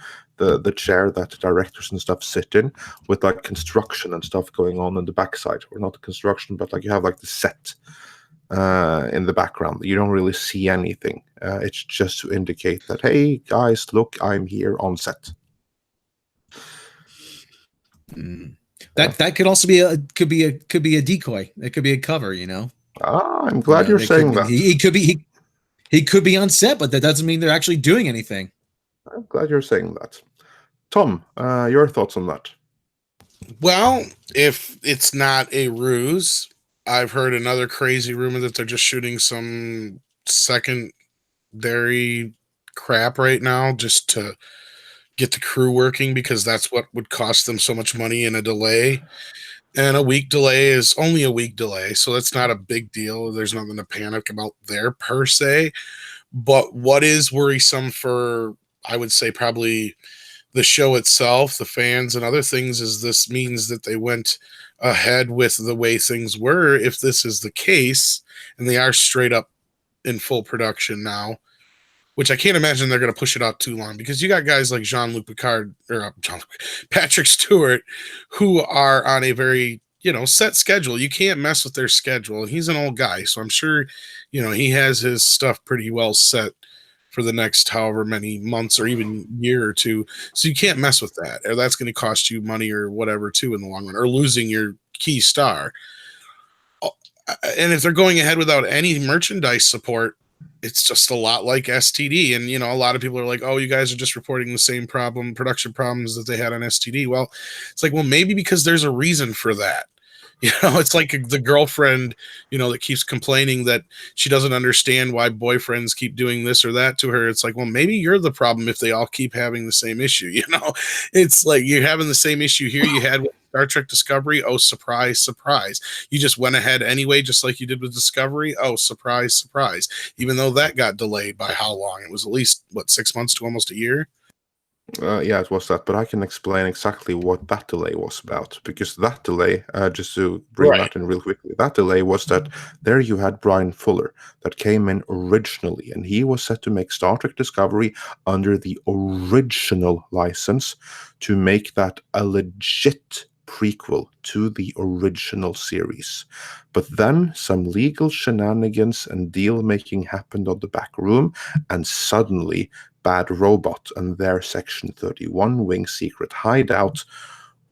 chair that directors and stuff sit in, with like construction and stuff going on in the backside, or not the construction, but like you have like the set in the background. You don't really see anything. It's just to indicate that, hey guys, look, I'm here on set. That could also be a decoy. It could be a cover, you know. Ah, I'm glad you're saying that. He could be on set, but that doesn't mean they're actually doing anything. I'm glad you're saying that. Tom, your thoughts on that? Well, if it's not a ruse, I've heard another crazy rumor that they're just shooting some secondary crap right now just to get the crew working, because that's what would cost them so much money in a delay. And a week delay is only a week delay, so that's not a big deal. There's nothing to panic about there per se. But what is worrisome for, I would say, probably the show itself, the fans and other things, is this means that they went ahead with the way things were. If this is the case, and they are straight up in full production now, which I can't imagine they're going to push it out too long, because you got guys like Jean-Luc Picard, or Patrick Stewart, who are on a very, set schedule. You can't mess with their schedule. And he's an old guy, so I'm sure, he has his stuff pretty well set for the next however many months or even year or two. So you can't mess with that, or that's going to cost you money or whatever too in the long run, or losing your key star. And if they're going ahead without any merchandise support, it's just a lot like STD. And, a lot of people are like, oh, you guys are just reporting the same production problems that they had on STD. Well, it's like, well, maybe because there's a reason for that. It's like the girlfriend, that keeps complaining that she doesn't understand why boyfriends keep doing this or that to her. It's like, well, maybe you're the problem if they all keep having the same issue. It's like you're having the same issue here you had with Star Trek Discovery. Oh, surprise, surprise. You just went ahead anyway, just like you did with Discovery. Oh, surprise, surprise. Even though that got delayed by how long? It was at least, 6 months to almost a year? Yeah, it was that, but I can explain exactly what that delay was about, because that delay, just to bring that in real quickly, that delay was that there you had Brian Fuller that came in originally, and he was set to make Star Trek Discovery under the original license to make that a legit prequel to the original series. But then some legal shenanigans and deal making happened on the back room, and suddenly Bad Robot and their Section 31 Wing Secret hideout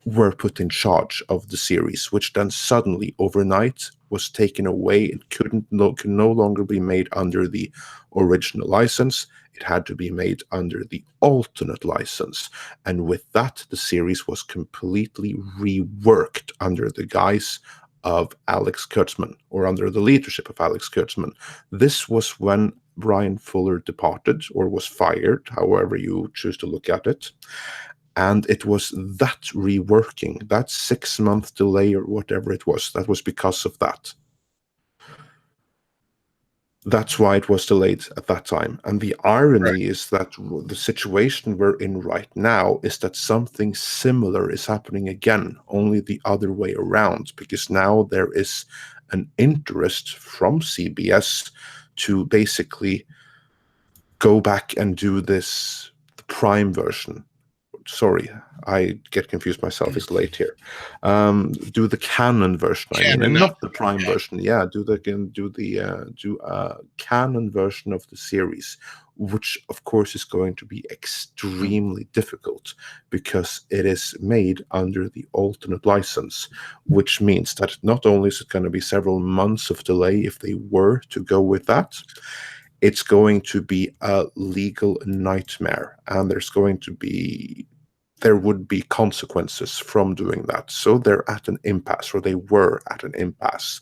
were put in charge of the series, which then suddenly overnight was taken away. It could no longer be made under the original license. It had to be made under the alternate license. And with that, the series was completely reworked under the guise of Alex Kurtzman, or under the leadership of Alex Kurtzman. This was when Brian Fuller departed, or was fired, however you choose to look at it. And it was that reworking, that 6-month delay or whatever it was, that was because of that. That's why it was delayed at that time. And the irony is that the situation we're in right now is that something similar is happening again, only the other way around, because now there is an interest from CBS to basically go back and do this, the Prime version. Sorry, I get confused myself. It's late here. Do the canon version, and not the Prime version. Yeah, do canon version of the series, which of course is going to be extremely difficult because it is made under the alternate license, which means that not only is it going to be several months of delay if they were to go with that, it's going to be a legal nightmare, and there would be consequences from doing that. So they're at an impasse, or they were at an impasse.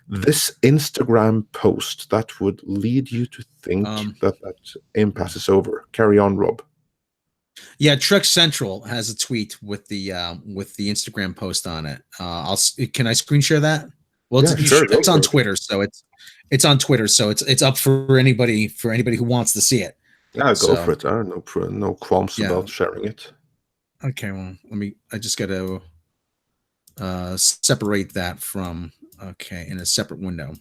This Instagram post, that would lead you to think that impasse is over. Carry on, Rob. Yeah, Trek Central has a tweet with the Instagram post on it. Can I screen share that? Well, it's on Twitter, so it's on Twitter, so it's up for anybody who wants to see it. Yeah, go So, for it. No qualms yeah. about sharing it. Okay, well, I just got to separate that from, okay, in a separate window,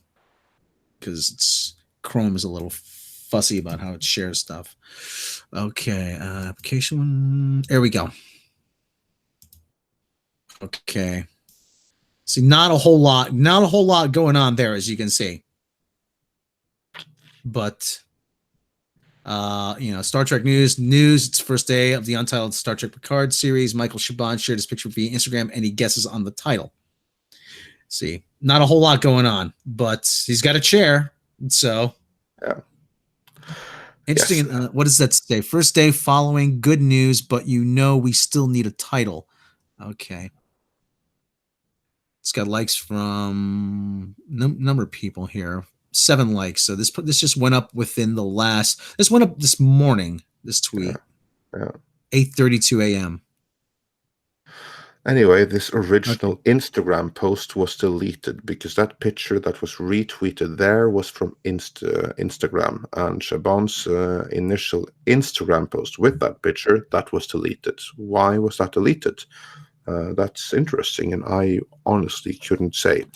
because Chrome is a little fussy about how it shares stuff. Okay, application, there we go. Okay. See, not a whole lot going on there, as you can see. But Star Trek news. It's first day of the Untitled Star Trek Picard series. Michael Chabon shared his picture via Instagram, and he guesses on the title. See, not a whole lot going on, but he's got a chair, so Yeah. interesting. Yes. What does that say? First day following, good news, but we still need a title. Okay. It's got likes from number of people here. 7 likes. So this just went up within the last. This went up this morning. This tweet. Yeah. 8:32 a.m. Anyway, this original Instagram post was deleted because that picture that was retweeted there was from Instagram, and Chabon's initial Instagram post with that picture that was deleted. Why was that deleted? That's interesting, and I honestly couldn't say.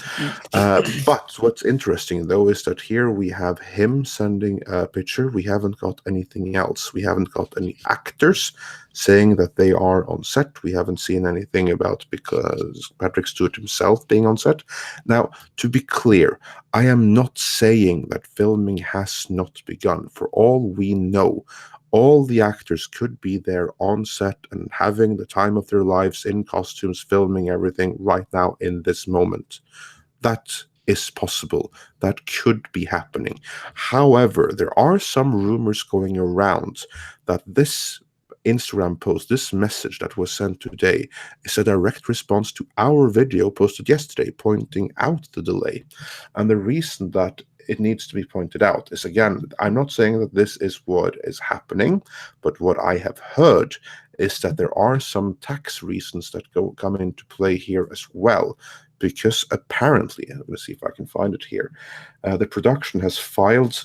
But what's interesting, though, is that here we have him sending a picture. We haven't got anything else. We haven't got any actors saying that they are on set. We haven't seen anything about because Patrick Stewart himself being on set. Now, to be clear, I am not saying that filming has not begun. For all we know, all the actors could be there on set and having the time of their lives in costumes, filming everything right now in this moment. That is possible. That could be happening. However, there are some rumors going around that this Instagram post, this message that was sent today, is a direct response to our video posted yesterday pointing out the delay. And the reason that it needs to be pointed out is, again, I'm not saying that this is what is happening, but what I have heard is that there are some tax reasons that come into play here as well, because apparently, let me see if I can find it here, the production has filed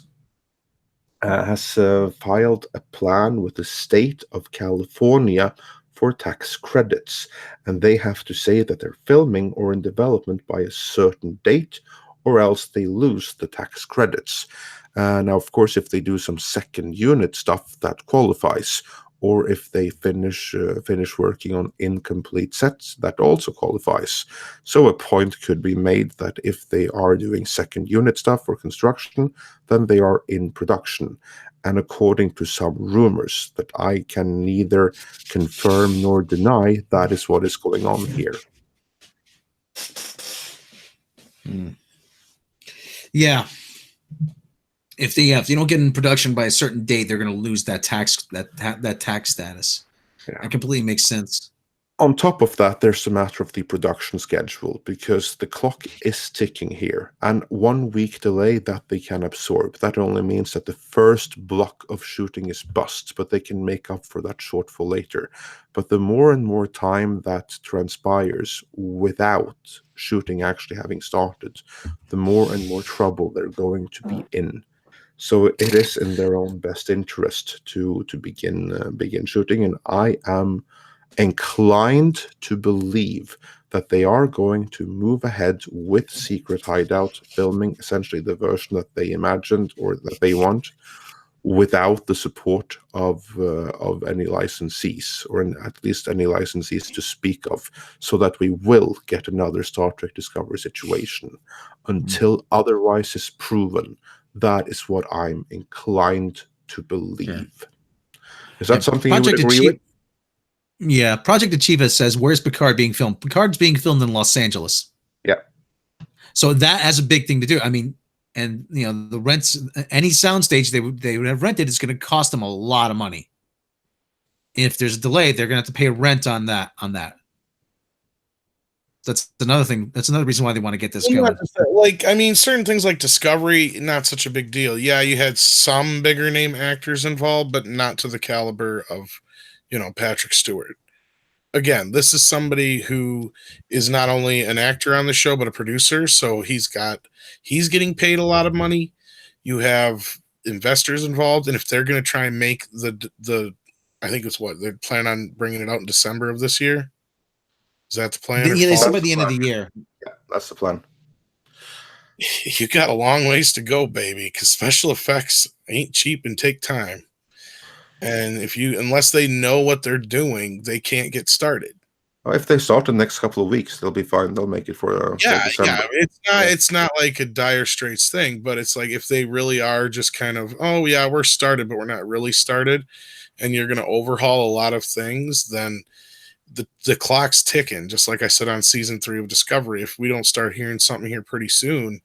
a plan with the state of California for tax credits, and they have to say that they're filming or in development by a certain date, or else they lose the tax credits. Now, of course, if they do some second unit stuff, that qualifies. Or if they finish working on incomplete sets, that also qualifies. So a point could be made that if they are doing second unit stuff or construction, then they are in production. And according to some rumors that I can neither confirm nor deny, that is what is going on here. Yeah. If they don't get in production by a certain date, they're going to lose that tax status. Yeah. That completely makes sense. On top of that, there's a matter of the production schedule, because the clock is ticking here, and 1 week delay that they can absorb. That only means that the first block of shooting is bust, but they can make up for that shortfall later. But the more and more time that transpires without shooting actually having started, the more and more trouble they're going to be in. So it is in their own best interest to begin shooting, and I am inclined to believe that they are going to move ahead with Secret Hideout, filming essentially the version that they imagined or that they want, without the support of any licensees, or at least any licensees to speak of, so that we will get another Star Trek Discovery situation. Until otherwise is proven, that is what I'm inclined to believe. Yeah. Is that something you would agree with? Yeah, Project Achieva says, where's Picard being filmed? Picard's being filmed in Los Angeles. Yeah. So that has a big thing to do. I mean, and the rents, any soundstage they would have rented is going to cost them a lot of money. If there's a delay, they're going to have to pay rent on that. That's another thing. That's another reason why they want to get this going. Like, I mean, certain things like Discovery, not such a big deal. Yeah, you had some bigger name actors involved, but not to the caliber of, Patrick Stewart. Again, this is somebody who is not only an actor on the show, but a producer. So he's getting paid a lot of money. You have investors involved, and if they're going to try and make the I think it's what they're planning on bringing it out in December of this year. Is that the plan? Yeah, they said by the end of the year. Yeah, that's the plan. You got a long ways to go, baby, because special effects ain't cheap and take time. And unless they know what they're doing, they can't get started. Well, if they start the next couple of weeks, they'll be fine. They'll make it for December. It's not like a dire straits thing, but it's like if they really are just kind of, oh yeah, we're started, but we're not really started, and you're going to overhaul a lot of things, then the clock's ticking. Just like I said on season 3 of Discovery, if we don't start hearing something here pretty soon,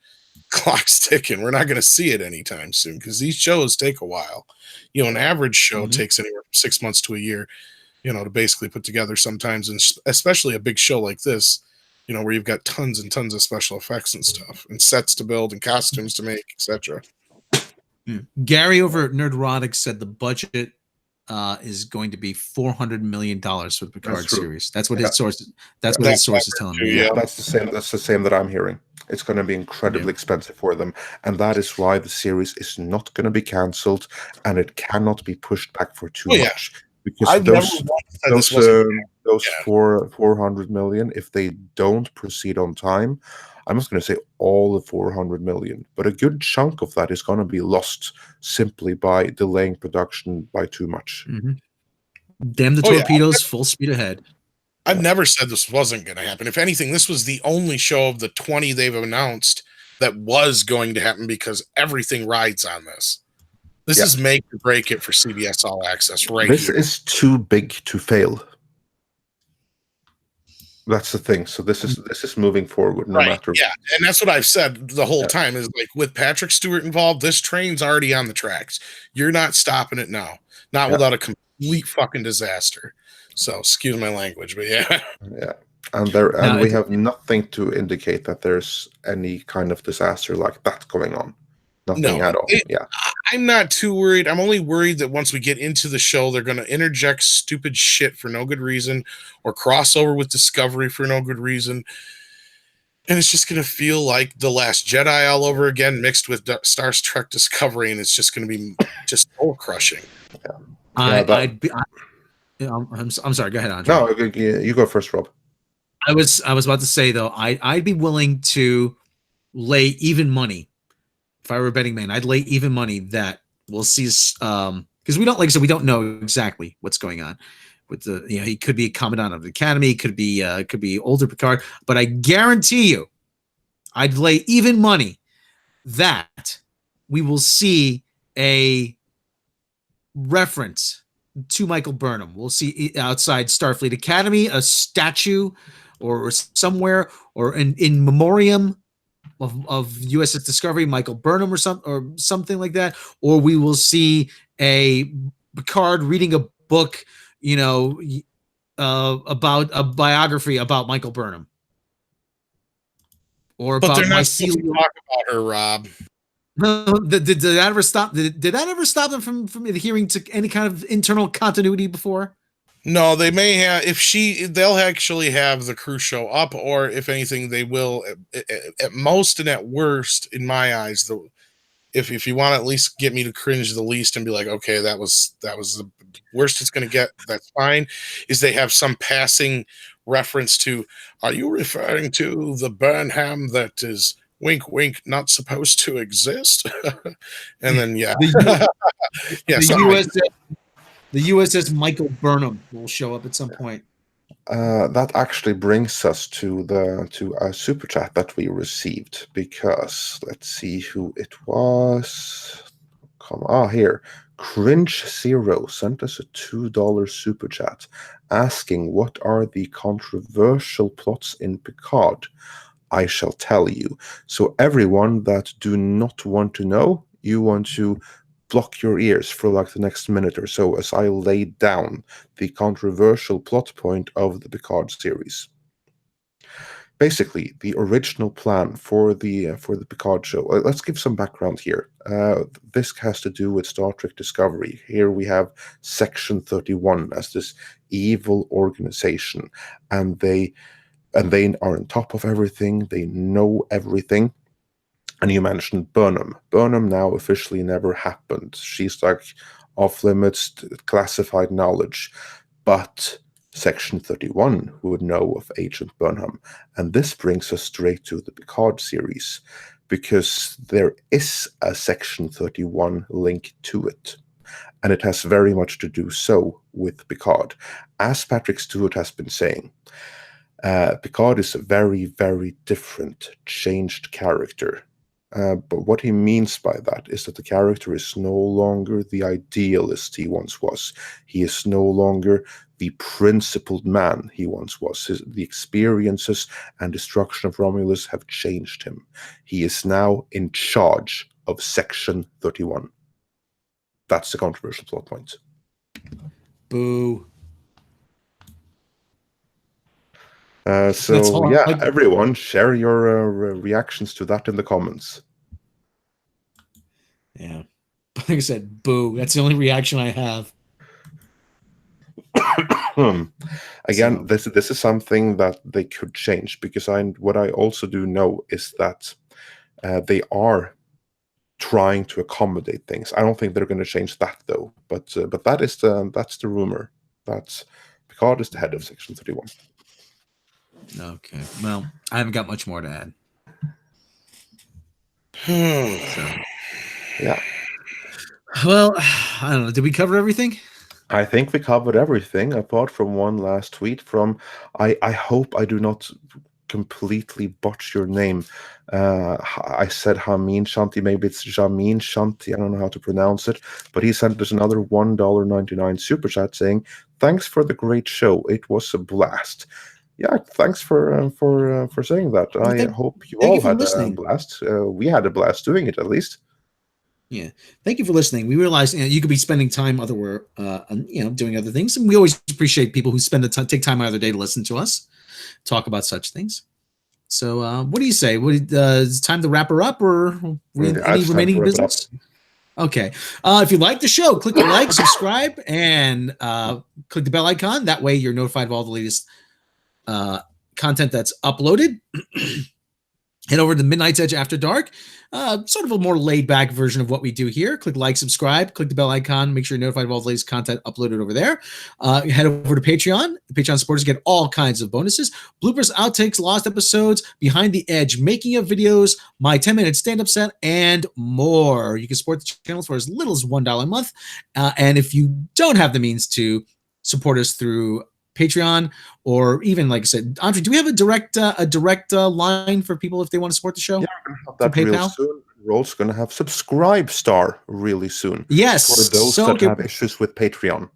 clock's ticking. We're not going to see it anytime soon because these shows take a while. An average show takes anywhere from 6 months to a year, to basically put together sometimes, and especially a big show like this, where you've got tons and tons of special effects and stuff and sets to build and costumes to make, etc. Gary over at Nerdrotic said the budget is going to be $400 million for the Picard series. That's what his source. That's what his source is telling me. Yeah, that's the same. That's the same that I'm hearing. It's going to be incredibly expensive for them, and that is why the series is not going to be cancelled, and it cannot be pushed back for too much. Because those 400 million, if they don't proceed on time, I'm not going to say all the 400 million, but a good chunk of that is going to be lost simply by delaying production by too much. Damn the torpedoes, full speed ahead. I've never said this wasn't going to happen. If anything, this was the only show of the 20 they've announced that was going to happen because everything rides on this. This is make or break it for CBS All Access This is too big to fail. That's the thing. So this is moving forward no matter. Yeah, and that's what I've said the whole time is like with Patrick Stewart involved, this train's already on the tracks. You're not stopping it now. Not without a complete fucking disaster. So excuse my language, but yeah. And we have nothing to indicate that there's any kind of disaster like that going on. Nothing at all. I'm not too worried. I'm only worried that once we get into the show, they're going to interject stupid shit for no good reason or cross over with Discovery for no good reason. And it's just going to feel like The Last Jedi all over again, mixed with Star Trek Discovery, and it's just going to be just soul crushing. I'm sorry. Go ahead, Andre. No, you go first, Rob. I was about to say though, I'd be willing to lay even money. If I were a betting man, I'd lay even money that we'll see. Because we don't, like I said, we don't know exactly what's going on with the. He could be a commandant of the academy, could be older Picard, but I guarantee you, I'd lay even money that we will see a reference to Michael Burnham. We'll see outside Starfleet Academy a statue, or somewhere, or in memoriam of USS Discovery, Michael Burnham, or something like that, or we will see a Picard reading a book, about a biography about Michael Burnham, or but about they're not supposed to talk about her, Rob. Did that ever stop? Did that ever stop them from adhering to any kind of internal continuity before? No, they may have. They'll actually have the crew show up, or if anything, they will at most and at worst, in my eyes. If you want to at least get me to cringe the least and be like, okay, that was the worst it's going to get. That's fine. Is they have some passing reference to? Are you referring to the Burnham that is? Wink, wink, not supposed to exist. And then, the USS Michael Burnham will show up at some point. That actually brings us to a super chat that we received, because let's see who it was. Here. Cringe Zero sent us a $2 super chat asking, what are the controversial plots in Picard? I shall tell you. So everyone that do not want to know, you want to block your ears for like the next minute or so as I lay down the controversial plot point of the Picard series. Basically, the original plan for the Picard show. Let's give some background here. This has to do with Star Trek Discovery. Here we have Section 31 as this evil organization, and they are on top of everything. They know everything. And you mentioned Burnham. Burnham now officially never happened. She's like off limits, classified knowledge. But Section 31 would know of Agent Burnham. And this brings us straight to the Picard series, because there is a Section 31 link to it. And it has very much to do so with Picard. As Patrick Stewart has been saying, Picard is a very, very different, changed character. But what he means by that is that the character is no longer the idealist he once was. He is no longer the principled man he once was. The experiences and destruction of Romulus have changed him. He is now in charge of Section 31. That's the controversial plot point. Boo. So yeah, everyone, share your reactions to that in the comments. Yeah, like I said, boo. That's the only reaction I have. Again, this is something that they could change, because what I also do know is that they are trying to accommodate things. I don't think they're going to change that though. But that's the rumor. That Picard is the head of Section 31. Okay. Well, I haven't got much more to add. So. Yeah. Well, I don't know. Did we cover everything? I think we covered everything, apart from one last tweet from, I hope I do not completely botch your name. I said Hamin Shanti, maybe it's Jamin Shanti, I don't know how to pronounce it, but he sent us another $1.99 super chat saying, thanks for the great show. It was a blast. Yeah, thanks for saying that. I hope you all had a blast. We had a blast doing it, at least. Yeah, thank you for listening. We realize you could be spending time otherwhere, doing other things, and we always appreciate people who take time out of their day to listen to us talk about such things. So, what do you say? Is it time to wrap her up, or any remaining business? Okay. If you like the show, click the like, subscribe, and click the bell icon. That way, you're notified of all the latest content that's uploaded. Head over to Midnight's Edge After Dark, sort of a more laid-back version of what we do here. Click like, subscribe, click the bell icon, make sure you're notified of all the latest content uploaded over there. Head over to Patreon. The Patreon supporters get all kinds of bonuses, bloopers, outtakes, lost episodes, Behind the Edge, making of videos, my 10-minute stand-up set, and more. You can support the channel for as little as $1 a month. And if you don't have the means to support us through Patreon, or even, like I said, Andre, do we have a direct line for people if they want to support the show? Yeah, we're going to have that real soon. We're also going to have Subscribe Star really soon. Yes. For those that have issues with Patreon.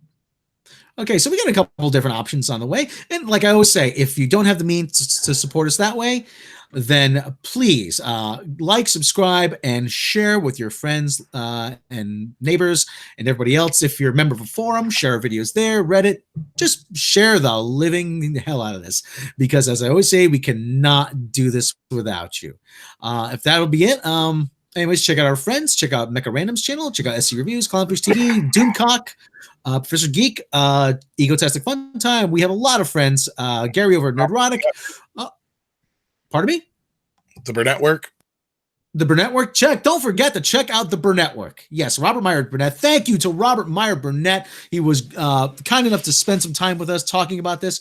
Okay, so we got a couple different options on the way. And like I always say, if you don't have the means to support us that way, then please like, subscribe, and share with your friends and neighbors and everybody else. If you're a member of a forum, share our videos there, Reddit. Just share the living hell out of this, because as I always say, we cannot do this without you. If that'll be it, anyways, check out our friends. Check out Mecha Random's channel. Check out SC Reviews, Clownfish TV, Doomcock, Professor Geek, Egotastic Fun Time. We have a lot of friends. Gary over at Nerdrotic. Pardon me? The Burnettwork. The Burnettwork. Don't forget to check out the Burnettwork. Yes, Robert Meyer Burnett. Thank you to Robert Meyer Burnett. He was kind enough to spend some time with us talking about this.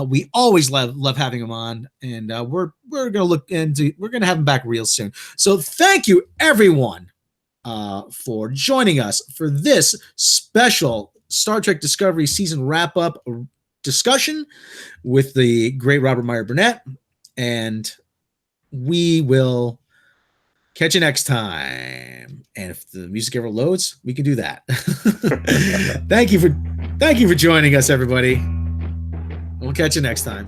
We always love having him on, and we're gonna have him back real soon. So thank you everyone for joining us for this special Star Trek Discovery season wrap up discussion with the great Robert Meyer Burnett. And we will catch you next time. And if the music ever loads, we can do that. Thank you for joining us, everybody. We'll catch you next time.